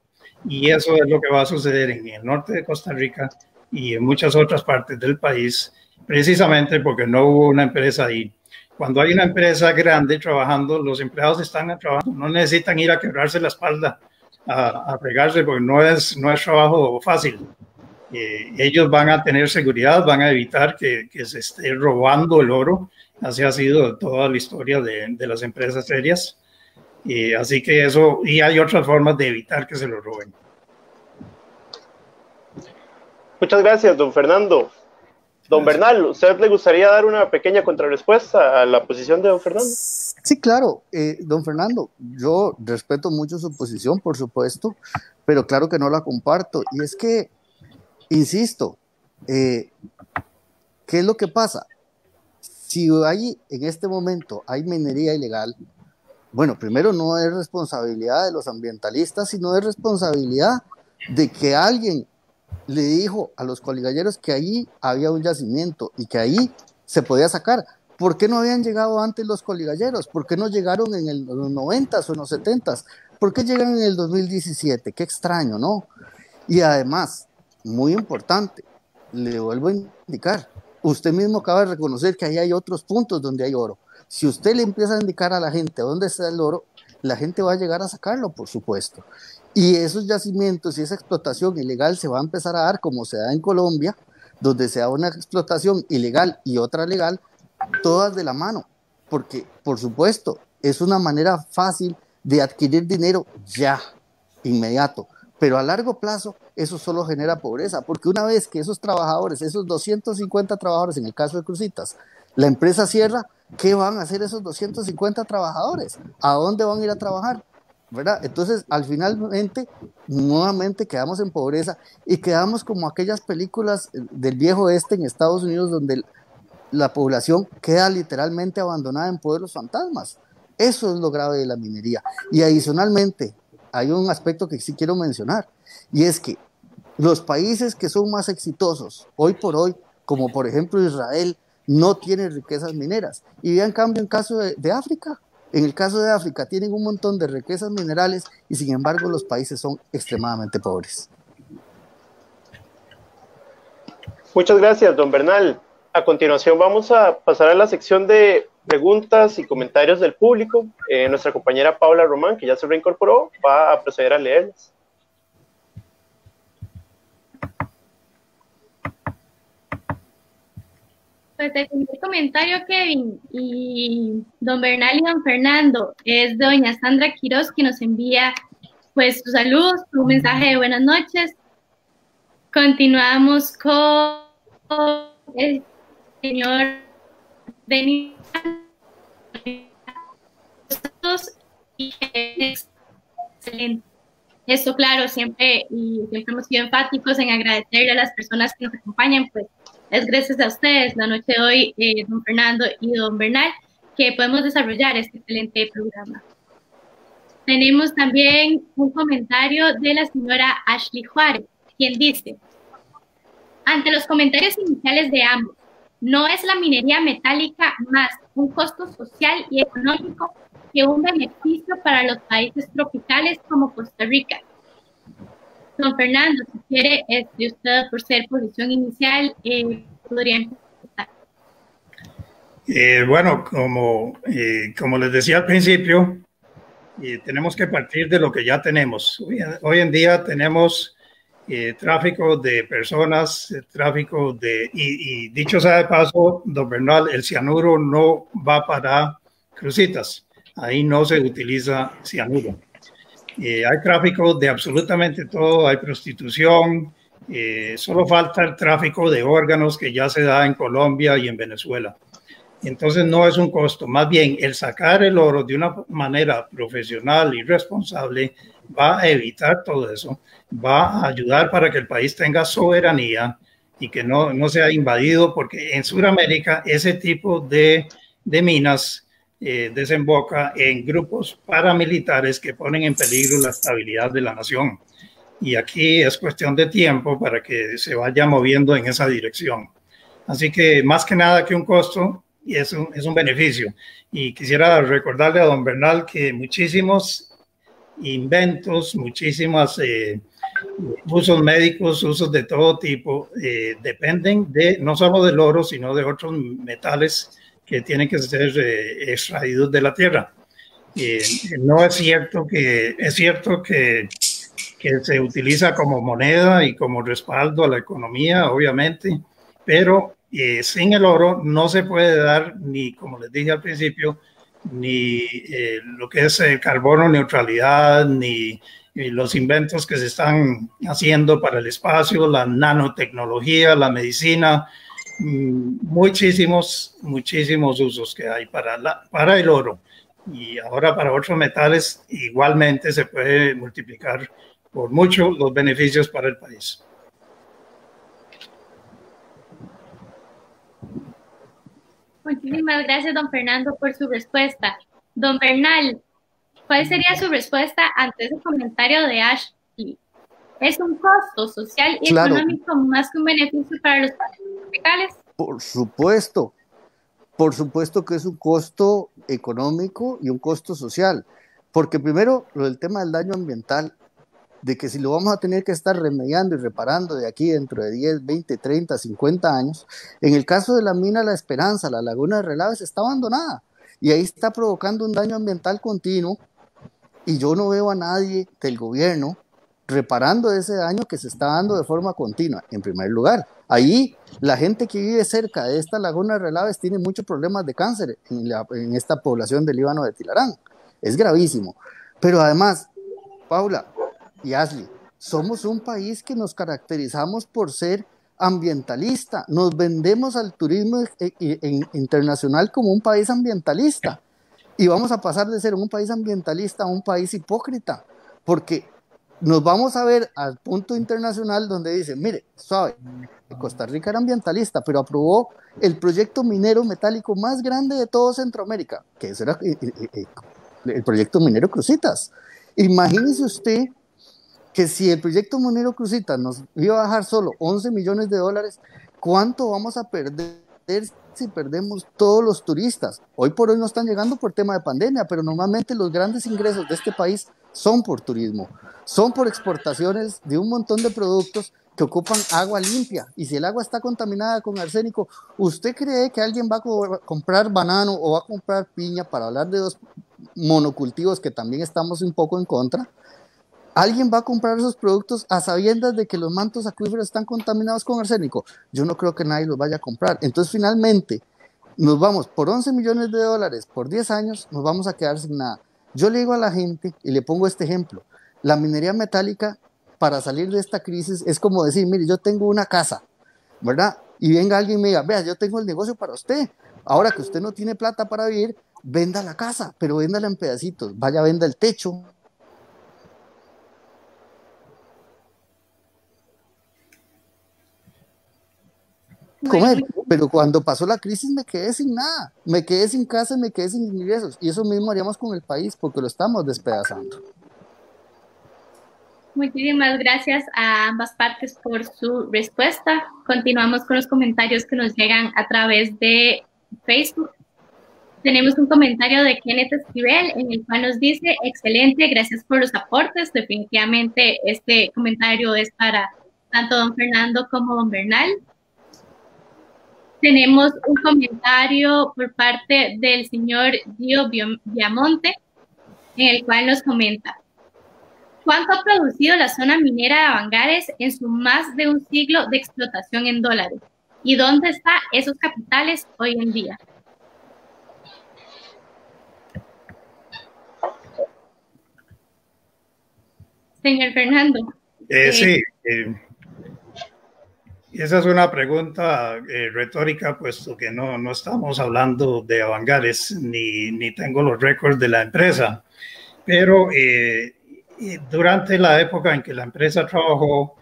y eso es lo que va a suceder en el norte de Costa Rica y en muchas otras partes del país, precisamente porque no hubo una empresa ahí. Cuando hay una empresa grande trabajando, los empleados están trabajando, no necesitan ir a quebrarse la espalda a fregarse porque no es trabajo fácil. Ellos van a tener seguridad, van a evitar que se esté robando el oro Así ha sido toda la historia de las empresas serias. Y así que eso, y hay otras formas de evitar que se lo roben. Muchas gracias, don Fernando. Don Bernal, ¿usted le gustaría dar una pequeña contrarrespuesta a la posición de don Fernando? Sí, claro, don Fernando, yo respeto mucho su posición, por supuesto, pero claro que no la comparto. Y es que, insisto, ¿qué es lo que pasa? Si hay, en este momento hay minería ilegal, bueno, primero no es responsabilidad de los ambientalistas, sino es responsabilidad de que alguien le dijo a los coligalleros que allí había un yacimiento y que ahí se podía sacar. ¿Por qué no habían llegado antes los coligalleros? ¿Por qué no llegaron en los 90s o en los 70s? ¿Por qué llegan en el 2017? Qué extraño, ¿no? Y además, muy importante, le vuelvo a indicar, usted mismo acaba de reconocer que ahí hay otros puntos donde hay oro. Si usted le empieza a indicar a la gente dónde está el oro, la gente va a llegar a sacarlo, por supuesto. Y esos yacimientos y esa explotación ilegal se va a empezar a dar como se da en Colombia, donde se da una explotación ilegal y otra legal, todas de la mano, porque, por supuesto, es una manera fácil de adquirir dinero ya, inmediato, pero a largo plazo eso solo genera pobreza, porque una vez que esos trabajadores, esos 250 trabajadores, en el caso de Cruzitas, la empresa cierra, ¿qué van a hacer esos 250 trabajadores? ¿A dónde van a ir a trabajar? ¿Verdad? Entonces, al finalmente, nuevamente quedamos en pobreza y quedamos como aquellas películas del viejo oeste en Estados Unidos donde la población queda literalmente abandonada en pueblos fantasmas. Eso es lo grave de la minería. Y adicionalmente, hay un aspecto que sí quiero mencionar, y es que los países que son más exitosos hoy por hoy, como por ejemplo Israel, no tienen riquezas mineras. Y en cambio, en caso de África, en el caso de África tienen un montón de riquezas minerales y sin embargo los países son extremadamente pobres. Muchas gracias, don Bernal. A continuación vamos a pasar a la sección de preguntas y comentarios del público. Nuestra compañera Paula Román, que ya se reincorporó, va a proceder a leerlas. Pues el primer comentario, Kevin, y don Bernal y don Fernando, es de doña Sandra Quiroz, que nos envía pues sus saludos, su mensaje de buenas noches. Continuamos con el señor Denis y excelente. Esto, claro, siempre hemos sido enfáticos en agradecerle a las personas que nos acompañan, pues es gracias a ustedes la noche de hoy, don Fernando y don Bernal, que podemos desarrollar este excelente programa. Tenemos también un comentario de la señora Ashley Juárez, quien dice: ante los comentarios iniciales de ambos, no es la minería metálica más un costo social y económico que un beneficio para los países tropicales como Costa Rica. Don Fernando, si quiere, usted por ser posición inicial, podría empezar. Bueno, como les decía al principio, tenemos que partir de lo que ya tenemos. Hoy en día tenemos tráfico de personas, tráfico y dicho sea de paso, don Bernal, el cianuro no va para Cruzitas. Ahí no se utiliza cianuro. Hay tráfico de absolutamente todo, hay prostitución, solo falta el tráfico de órganos que ya se da en Colombia y en Venezuela. Entonces no es un costo, más bien el sacar el oro de una manera profesional y responsable va a evitar todo eso, va a ayudar para que el país tenga soberanía y que no sea invadido, porque en Sudamérica ese tipo de minas desemboca en grupos paramilitares que ponen en peligro la estabilidad de la nación. Y aquí es cuestión de tiempo para que se vaya moviendo en esa dirección. Así que más que nada que un costo, es un beneficio. Y quisiera recordarle a don Bernal que muchísimos inventos, muchísimos usos médicos, usos de todo tipo, dependen no solo del oro, sino de otros metales que tienen que ser extraídos de la tierra. No es cierto que se utiliza como moneda y como respaldo a la economía, obviamente, pero sin el oro no se puede dar ni, como les dije al principio, ni lo que es carbono neutralidad, ni los inventos que se están haciendo para el espacio, la nanotecnología, la medicina, muchísimos usos que hay para el oro. Y ahora para otros metales igualmente se puede multiplicar por mucho los beneficios para el país. Muchísimas gracias, don Fernando, por su respuesta. Don Bernal, ¿cuál sería su respuesta ante ese comentario de Ashley? ¿Es un costo social y económico más que un beneficio para los tropicales? Por supuesto que es un costo económico y un costo social, porque primero lo del tema del daño ambiental, de que si lo vamos a tener que estar remediando y reparando de aquí dentro de 10, 20, 30, 50 años, en el caso de la mina La Esperanza, la laguna de Relaves está abandonada y ahí está provocando un daño ambiental continuo y yo no veo a nadie del gobierno reparando ese daño que se está dando de forma continua. En primer lugar, ahí la gente que vive cerca de esta laguna de Relaves tiene muchos problemas de cáncer en esta población del Líbano de Tilarán. Es gravísimo. Pero además, Paula y Ashley, somos un país que nos caracterizamos por ser ambientalista. Nos vendemos al turismo internacional como un país ambientalista. Y vamos a pasar de ser un país ambientalista a un país hipócrita. Porque nos vamos a ver al punto internacional donde dice, mire, sabe, Costa Rica era ambientalista, pero aprobó el proyecto minero metálico más grande de todo Centroamérica, que ese era el proyecto minero Cruzitas. Imagínese usted que si el proyecto minero Cruzitas nos iba a bajar solo 11 millones de dólares, ¿cuánto vamos a perder si perdemos todos los turistas? Hoy por hoy no están llegando por tema de pandemia, pero normalmente los grandes ingresos de este país son por turismo, son por exportaciones de un montón de productos que ocupan agua limpia, y si el agua está contaminada con arsénico, ¿usted cree que alguien va a comprar banano o va a comprar piña, para hablar de dos monocultivos que también estamos un poco en contra? ¿Alguien va a comprar esos productos a sabiendas de que los mantos acuíferos están contaminados con arsénico? Yo no creo que nadie los vaya a comprar. Entonces, finalmente, nos vamos por 11 millones de dólares por 10 años, nos vamos a quedar sin nada. Yo le digo a la gente, y le pongo este ejemplo, la minería metálica para salir de esta crisis es como decir, mire, yo tengo una casa, ¿verdad? Y venga alguien y me diga, vea, yo tengo el negocio para usted. Ahora que usted no tiene plata para vivir, venda la casa, pero véndala en pedacitos. Vaya, venda el techo. Comer, pero cuando pasó la crisis me quedé sin nada, me quedé sin casa, me quedé sin ingresos, y eso mismo haríamos con el país porque lo estamos despedazando. Muchísimas gracias a ambas partes por su respuesta. Continuamos con los comentarios que nos llegan a través de Facebook. Tenemos un comentario de Kenneth Esquivel en el cual nos dice, excelente, gracias por los aportes. Definitivamente este comentario es para tanto don Fernando como don Bernal. Tenemos un comentario por parte del señor Gio Viamonte, en el cual nos comenta, ¿cuánto ha producido la zona minera de Avangares en su más de un siglo de explotación en dólares? ¿Y dónde están esos capitales hoy en día? Señor Fernando. Sí, esa es una pregunta retórica, puesto que no estamos hablando de Avangares, ni tengo los récords de la empresa, pero durante la época en que la empresa trabajó,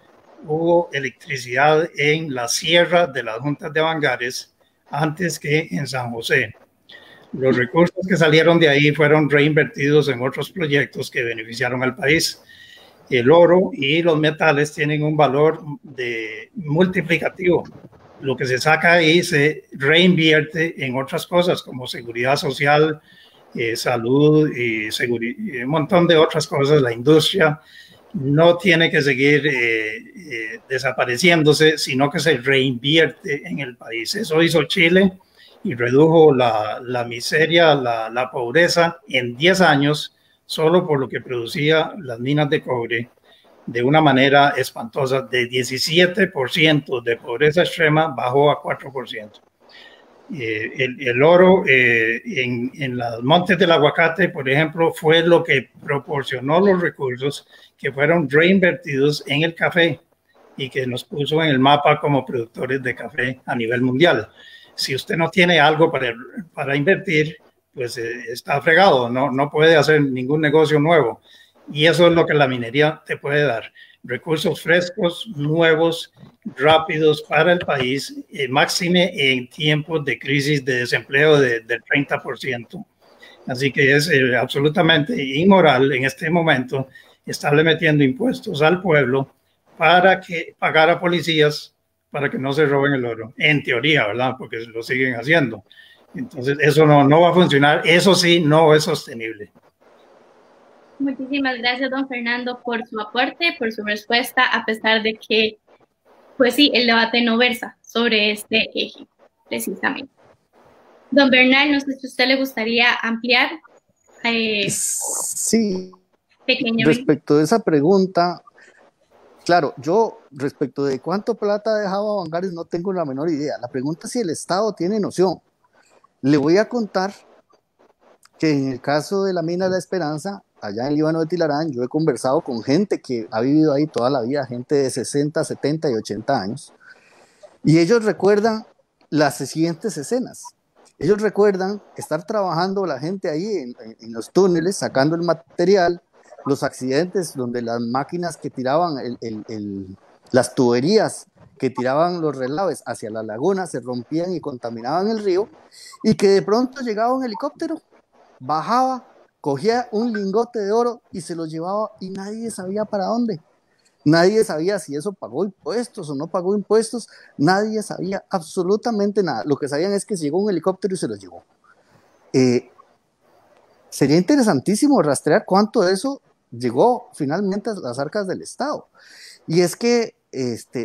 hubo electricidad en la sierra de las Juntas de Avangares antes que en San José. Los recursos que salieron de ahí fueron reinvertidos en otros proyectos que beneficiaron al país. El oro y los metales tienen un valor multiplicativo. Lo que se saca ahí se reinvierte en otras cosas como seguridad social, salud y un montón de otras cosas. La industria no tiene que seguir desapareciéndose, sino que se reinvierte en el país. Eso hizo Chile y redujo la miseria, la pobreza en 10 años, solo por lo que producía las minas de cobre. de una manera espantosa. De 17% de pobreza extrema bajó a 4%. El oro en los montes del aguacate, por ejemplo, fue lo que proporcionó los recursos que fueron reinvertidos en el café y que nos puso en el mapa como productores de café a nivel mundial. Si usted no tiene algo para invertir, pues está fregado, no puede hacer ningún negocio nuevo. Y eso es lo que la minería te puede dar. Recursos frescos, nuevos, rápidos para el país, máxime en tiempos de crisis de desempleo del 30%. Así que es absolutamente inmoral en este momento estarle metiendo impuestos al pueblo para que pagar a policías para que no se roben el oro. En teoría, ¿verdad? Porque lo siguen haciendo. Entonces, eso no va a funcionar. Eso sí, no es sostenible. Muchísimas gracias, don Fernando, por su aporte, por su respuesta, a pesar de que, pues sí, el debate no versa sobre este eje, precisamente. Don Bernal, no sé si a usted le gustaría ampliar. Sí, respecto de esa pregunta, claro, yo respecto de cuánto plata ha dejado Avangares no tengo la menor idea. La pregunta es si el Estado tiene noción. Le voy a contar que en el caso de la mina de la Esperanza, allá en Líbano de Tilarán, yo he conversado con gente que ha vivido ahí toda la vida, gente de 60, 70 y 80 años, y ellos recuerdan las siguientes escenas. Ellos recuerdan estar trabajando la gente ahí en los túneles, sacando el material, los accidentes donde las máquinas que tiraban las tuberías que tiraban los relaves hacia la laguna se rompían y contaminaban el río, y que de pronto llegaba un helicóptero, bajaba, cogía un lingote de oro y se lo llevaba y nadie sabía para dónde. Nadie sabía si eso pagó impuestos o no pagó impuestos. Nadie sabía absolutamente nada. Lo que sabían es que llegó un helicóptero y se los llevó. Sería interesantísimo rastrear cuánto de eso llegó finalmente a las arcas del Estado. Y es que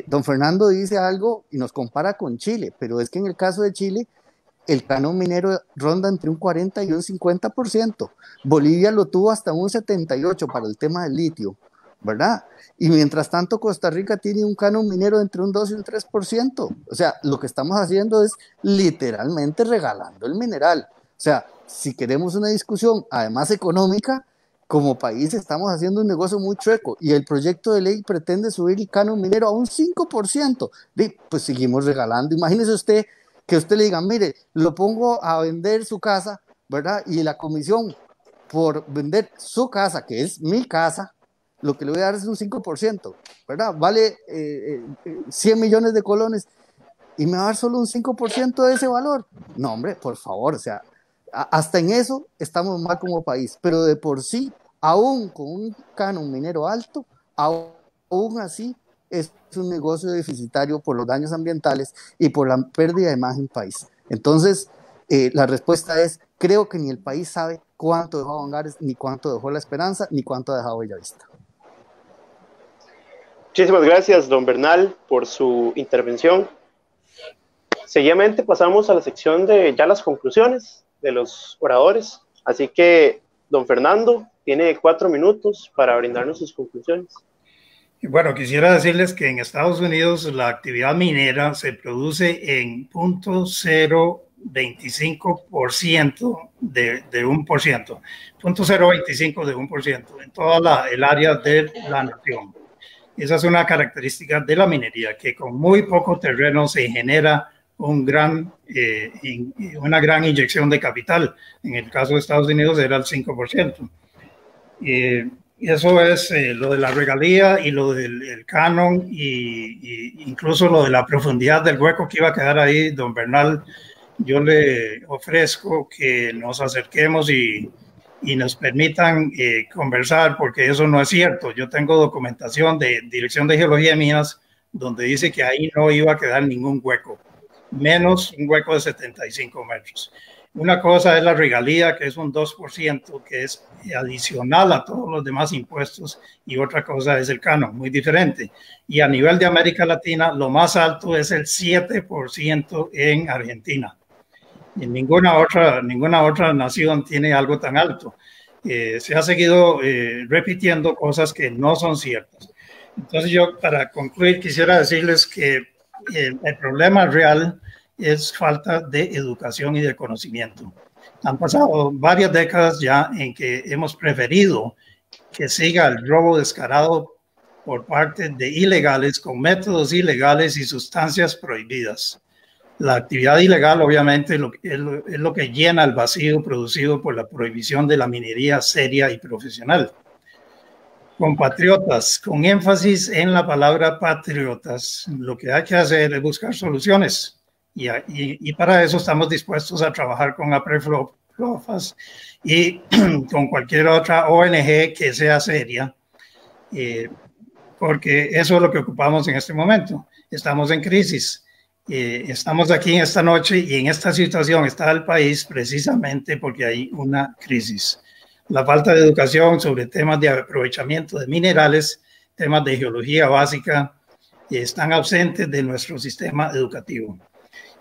don Fernando dice algo y nos compara con Chile, pero es que en el caso de Chile el canon minero ronda entre un 40 y un 50%. Bolivia lo tuvo hasta un 78% para el tema del litio, ¿verdad? Y mientras tanto Costa Rica tiene un canon minero entre un 2 y un 3%. O sea, lo que estamos haciendo es literalmente regalando el mineral. O sea, si queremos una discusión además económica, como país estamos haciendo un negocio muy chueco y el proyecto de ley pretende subir el canon minero a un 5%. Pues seguimos regalando. Imagínese usted que usted le diga, mire, lo pongo a vender su casa, ¿verdad? Y la comisión por vender su casa, que es mi casa, lo que le voy a dar es un 5%, ¿verdad? Vale 100 millones de colones y me va a dar solo un 5% de ese valor. No, hombre, por favor, o sea, hasta en eso estamos mal como país, pero de por sí, aún con un canon minero alto, aún así es un negocio deficitario por los daños ambientales y por la pérdida de imagen país. Entonces, la respuesta es, creo que ni el país sabe cuánto dejó Avangares, ni cuánto dejó La Esperanza, ni cuánto ha dejado Bellavista. Muchísimas gracias, don Bernal, por su intervención. Seguidamente pasamos a la sección de ya las conclusiones de los oradores. Así que, don Fernando, tiene 4 minutos para brindarnos sus conclusiones. Bueno, quisiera decirles que en Estados Unidos la actividad minera se produce en 0.025% de 1%, 0.025 de 1% en toda el área de la nación. Esa es una característica de la minería, que con muy poco terreno se genera una gran inyección de capital. En el caso de Estados Unidos era el 5%. Eso es lo de la regalía y lo del canon y incluso lo de la profundidad del hueco que iba a quedar ahí. Don Bernal, yo le ofrezco que nos acerquemos y nos permitan conversar, porque eso no es cierto. Yo tengo documentación de Dirección de Geología de Minas donde dice que ahí no iba a quedar ningún hueco, menos un hueco de 75 metros. Una cosa es la regalía, que es un 2%, que es adicional a todos los demás impuestos, y otra cosa es el canon, muy diferente. Y a nivel de América Latina, lo más alto es el 7% en Argentina. Y ninguna otra nación tiene algo tan alto. Se ha seguido repitiendo cosas que no son ciertas. Entonces yo, para concluir, quisiera decirles que el problema real es falta de educación y de conocimiento. Han pasado varias décadas ya en que hemos preferido que siga el robo descarado por parte de ilegales con métodos ilegales y sustancias prohibidas. La actividad ilegal, obviamente, es lo que llena el vacío producido por la prohibición de la minería seria y profesional. Compatriotas, con énfasis en la palabra patriotas, lo que hay que hacer es buscar soluciones y para eso estamos dispuestos a trabajar con APREFLOFAS y con cualquier otra ONG que sea seria, porque eso es lo que ocupamos en este momento. Estamos en crisis. Estamos aquí en esta noche y en esta situación está el país precisamente porque hay una crisis. La falta de educación sobre temas de aprovechamiento de minerales, temas de geología básica, están ausentes de nuestro sistema educativo.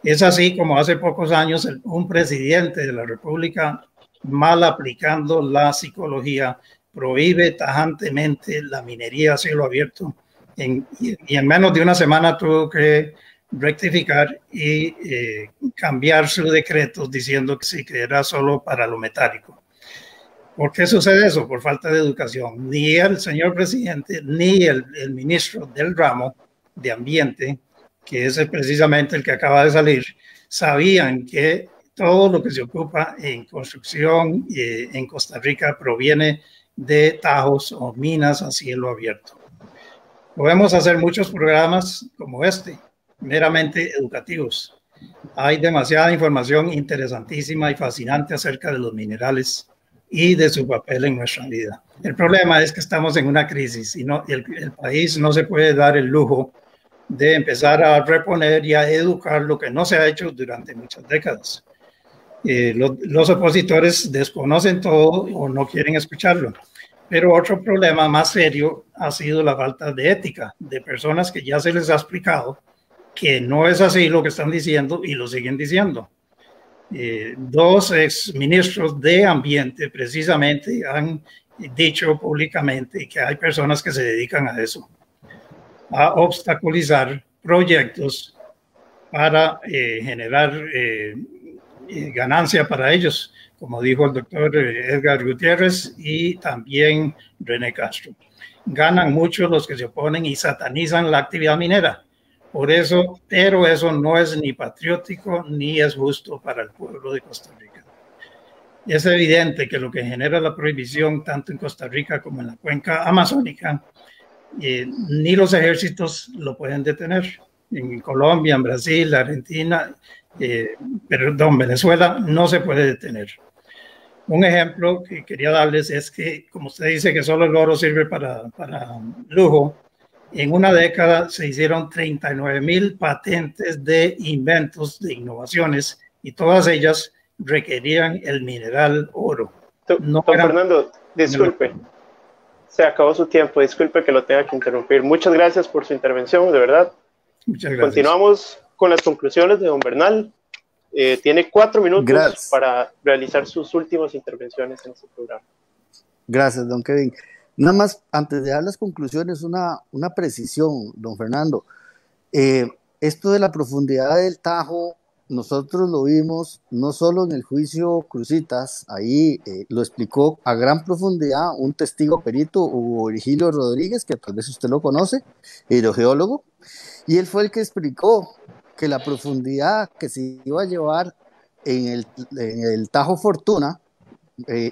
Es así como hace pocos años un presidente de la República, mal aplicando la psicología, prohíbe tajantemente la minería a cielo abierto y en menos de una semana tuvo que rectificar y cambiar su decreto diciendo que sí, que era solo para lo metálico. ¿Por qué sucede eso? Por falta de educación. Ni el señor presidente ni el ministro del ramo de ambiente, que es precisamente el que acaba de salir, sabían que todo lo que se ocupa en construcción en Costa Rica proviene de tajos o minas a cielo abierto. Podemos hacer muchos programas como este, meramente educativos. Hay demasiada información interesantísima y fascinante acerca de los minerales y de su papel en nuestra vida. El problema es que estamos en una crisis y el país no se puede dar el lujo de empezar a reponer y a educar lo que no se ha hecho durante muchas décadas. Los opositores desconocen todo o no quieren escucharlo. Pero otro problema más serio ha sido la falta de ética de personas que ya se les ha explicado que no es así lo que están diciendo y lo siguen diciendo. Dos exministros de ambiente precisamente han dicho públicamente que hay personas que se dedican a eso, a obstaculizar proyectos para generar ganancia para ellos, como dijo el doctor Edgar Gutiérrez y también René Castro. Ganan mucho los que se oponen y satanizan la actividad minera. Por eso, pero eso no es ni patriótico ni es justo para el pueblo de Costa Rica. Es evidente que lo que genera la prohibición, tanto en Costa Rica como en la cuenca amazónica, ni los ejércitos lo pueden detener. En Colombia, en Brasil, Argentina, perdón, Venezuela, no se puede detener. Un ejemplo que quería darles es que, como usted dice que solo el oro sirve para lujo, en una década se hicieron 39,000 patentes de inventos, de innovaciones, y todas ellas requerían el mineral oro. Don Fernando, disculpe, se acabó su tiempo, disculpe que lo tenga que interrumpir. Muchas gracias por su intervención, de verdad. Muchas gracias. Continuamos con las conclusiones de don Bernal. Tiene 4 minutos para realizar sus últimas intervenciones en este programa. Gracias, don Kevin. Nada más, antes de dar las conclusiones, una precisión, don Fernando. Esto de la profundidad del Tajo, nosotros lo vimos no solo en el juicio Cruzitas, ahí lo explicó a gran profundidad un testigo perito, Hugo Virgilio Rodríguez, que tal vez usted lo conoce, hidrogeólogo, y él fue el que explicó que la profundidad que se iba a llevar en el Tajo Fortuna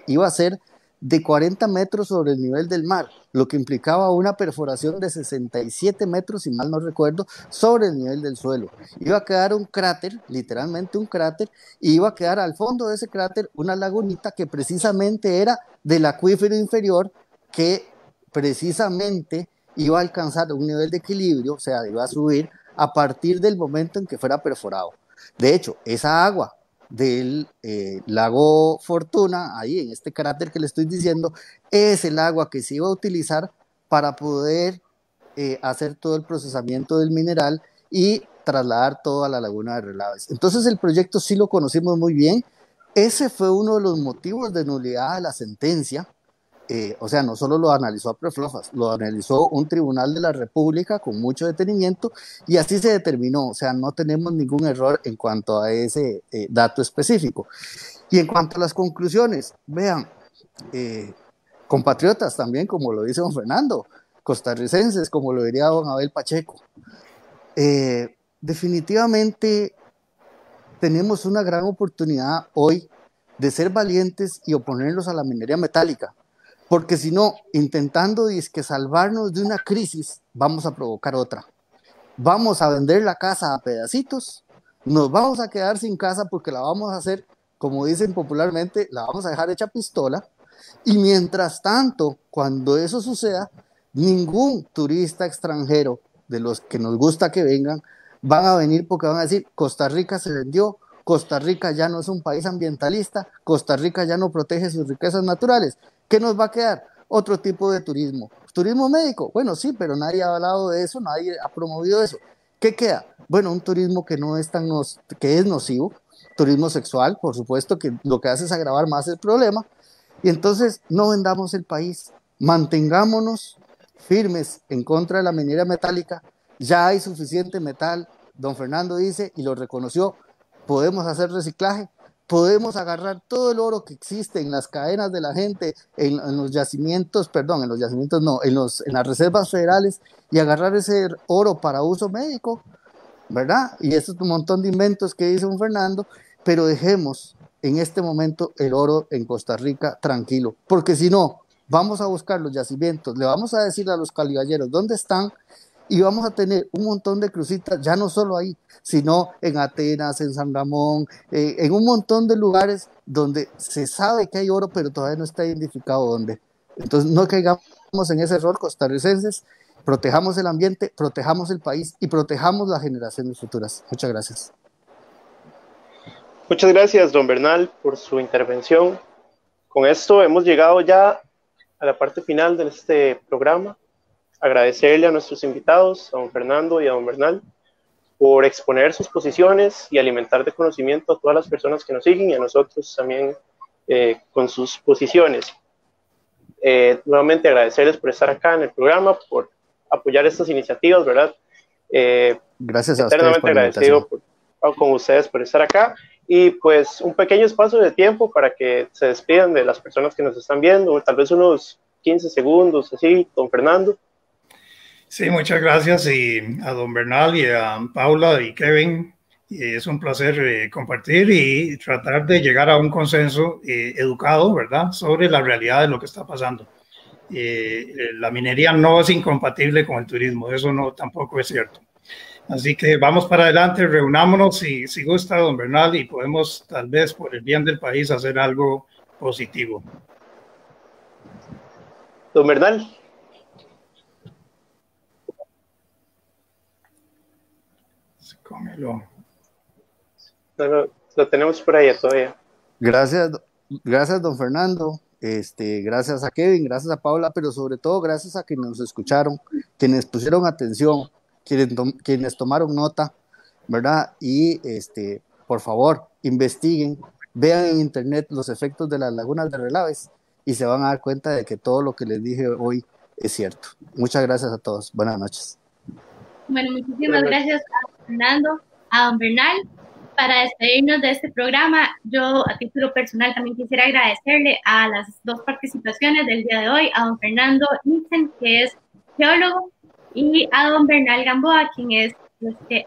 iba a ser de 40 metros sobre el nivel del mar, lo que implicaba una perforación de 67 metros, si mal no recuerdo, sobre el nivel del suelo. Iba a quedar un cráter, literalmente un cráter, y iba a quedar al fondo de ese cráter una lagunita que precisamente era del acuífero inferior, que precisamente iba a alcanzar un nivel de equilibrio, o sea, iba a subir a partir del momento en que fuera perforado. De hecho, esa agua del lago Fortuna, ahí en este cráter que le estoy diciendo, es el agua que se iba a utilizar para poder hacer todo el procesamiento del mineral y trasladar todo a la laguna de Relaves. Entonces el proyecto sí lo conocimos muy bien. Ese fue uno de los motivos de nulidad de la sentencia, o sea, no solo lo analizó Apreflofas, lo analizó un tribunal de la República con mucho detenimiento y así se determinó, o sea, no tenemos ningún error en cuanto a ese dato específico. Y en cuanto a las conclusiones, vean, compatriotas también, como lo dice don Fernando, costarricenses, como lo diría don Abel Pacheco, definitivamente tenemos una gran oportunidad hoy de ser valientes y oponernos a la minería metálica, porque si no, intentando dizque salvarnos de una crisis, vamos a provocar otra. Vamos a vender la casa a pedacitos, nos vamos a quedar sin casa porque la vamos a hacer, como dicen popularmente, la vamos a dejar hecha pistola, y mientras tanto, cuando eso suceda, ningún turista extranjero de los que nos gusta que vengan van a venir porque van a decir, Costa Rica se vendió, Costa Rica ya no es un país ambientalista, Costa Rica ya no protege sus riquezas naturales. ¿Qué nos va a quedar? Otro tipo de turismo. ¿Turismo médico? Bueno, sí, pero nadie ha hablado de eso, nadie ha promovido eso. ¿Qué queda? Bueno, un turismo que no es tan que es nocivo, turismo sexual, por supuesto, que lo que hace es agravar más el problema. Y entonces no vendamos el país, mantengámonos firmes en contra de la minería metálica. Ya hay suficiente metal, don Fernando dice, y lo reconoció, podemos hacer reciclaje, podemos agarrar todo el oro que existe en las cadenas de la gente, en los yacimientos, perdón, en los yacimientos no, en las reservas federales, y agarrar ese oro para uso médico, ¿verdad? Y eso es un montón de inventos que dice don Fernando, pero dejemos en este momento el oro en Costa Rica tranquilo, porque si no, vamos a buscar los yacimientos, le vamos a decir a los caliballeros dónde están, y vamos a tener un montón de crucitas, ya no solo ahí, sino en Atenas, en San Ramón, en un montón de lugares donde se sabe que hay oro, pero todavía no está identificado dónde. Entonces no caigamos en ese error, costarricenses, protejamos el ambiente, protejamos el país y protejamos las generaciones futuras. Muchas gracias. Muchas gracias, don Bernal, por su intervención. Con esto hemos llegado ya a la parte final de este programa. Agradecerle a nuestros invitados, a don Fernando y a don Bernal, por exponer sus posiciones y alimentar de conocimiento a todas las personas que nos siguen y a nosotros también con sus posiciones. Nuevamente agradecerles por estar acá en el programa, por apoyar estas iniciativas, ¿verdad? Gracias a ustedes. Eternamente agradecido con ustedes por estar acá. Y pues un pequeño espacio de tiempo para que se despidan de las personas que nos están viendo, tal vez unos 15 segundos, así, don Fernando. Sí, muchas gracias y a don Bernal y a Paula y Kevin. Es un placer compartir y tratar de llegar a un consenso educado, ¿verdad?, sobre la realidad de lo que está pasando. La minería no es incompatible con el turismo, eso no tampoco es cierto. Así que vamos para adelante, reunámonos si gusta don Bernal y podemos tal vez por el bien del país hacer algo positivo. Don Bernal. Cómelo. No, lo tenemos por ahí todavía. Gracias don Fernando, gracias a Kevin, gracias a Paula, pero sobre todo gracias a quienes nos escucharon, quienes pusieron atención, quienes tomaron nota, ¿verdad? Y por favor, investiguen, vean en internet los efectos de las lagunas de relaves y se van a dar cuenta de que todo lo que les dije hoy es cierto. Muchas gracias a todos. Buenas noches. Bueno, muchísimas gracias a Fernando, a don Bernal. Para despedirnos de este programa, yo a título personal también quisiera agradecerle a las dos participaciones del día de hoy, a don Fernando Nitzen, que es geólogo, y a don Bernal Gamboa, quien es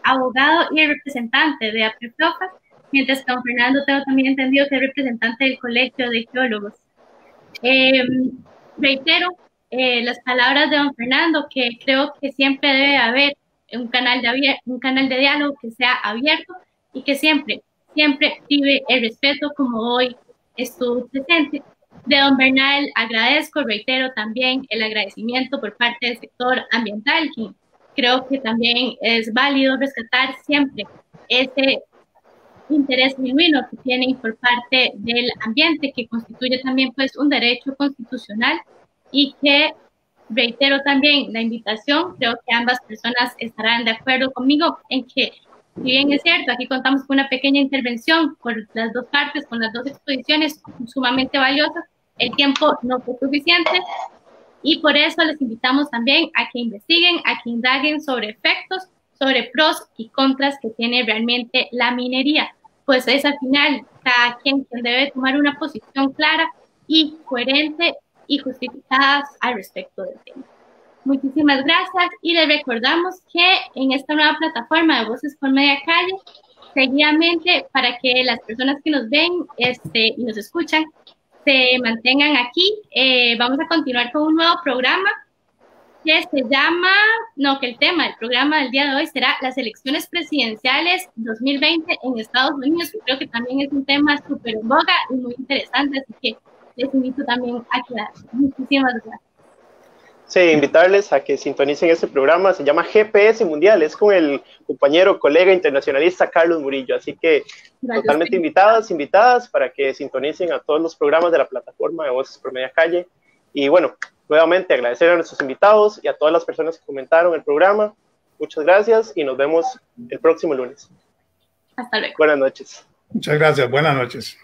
abogado y el representante de Apreflofas, mientras que don Fernando tengo también entendido que es representante del Colegio de Geólogos. Reitero las palabras de don Fernando, que creo que siempre debe haber un canal de diálogo que sea abierto y que siempre vive el respeto, como hoy estuvo presente. De don Bernal agradezco, reitero también el agradecimiento por parte del sector ambiental, que creo que también es válido rescatar siempre ese interés genuino que tienen por parte del ambiente, que constituye también pues un derecho constitucional, y que reitero también la invitación. Creo que ambas personas estarán de acuerdo conmigo en que, si bien es cierto, aquí contamos con una pequeña intervención por las dos partes, con las dos exposiciones sumamente valiosas, el tiempo no fue suficiente y por eso les invitamos también a que investiguen, a que indaguen sobre efectos, sobre pros y contras que tiene realmente la minería. Pues es al final cada quien debe tomar una posición clara y coherente y justificada al respecto del tema. Muchísimas gracias y les recordamos que en esta nueva plataforma de Voces por Media Calle, seguidamente para que las personas que nos ven y nos escuchan se mantengan aquí, vamos a continuar con un nuevo programa que se llama, que el tema del programa del día de hoy será las elecciones presidenciales 2020 en Estados Unidos, que creo que también es un tema súper en boga y muy interesante, así que les invito también a quedarse. Muchísimas gracias. Sí, invitarles a que sintonicen este programa, se llama GPS Mundial, es con el compañero, colega internacionalista Carlos Murillo, así que gracias, totalmente invitadas para que sintonicen a todos los programas de la plataforma de Voces por Media Calle. Y bueno, nuevamente agradecer a nuestros invitados y a todas las personas que comentaron el programa. Muchas gracias y nos vemos el próximo lunes. Hasta luego. Buenas noches. Muchas gracias, buenas noches.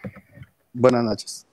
Buenas noches.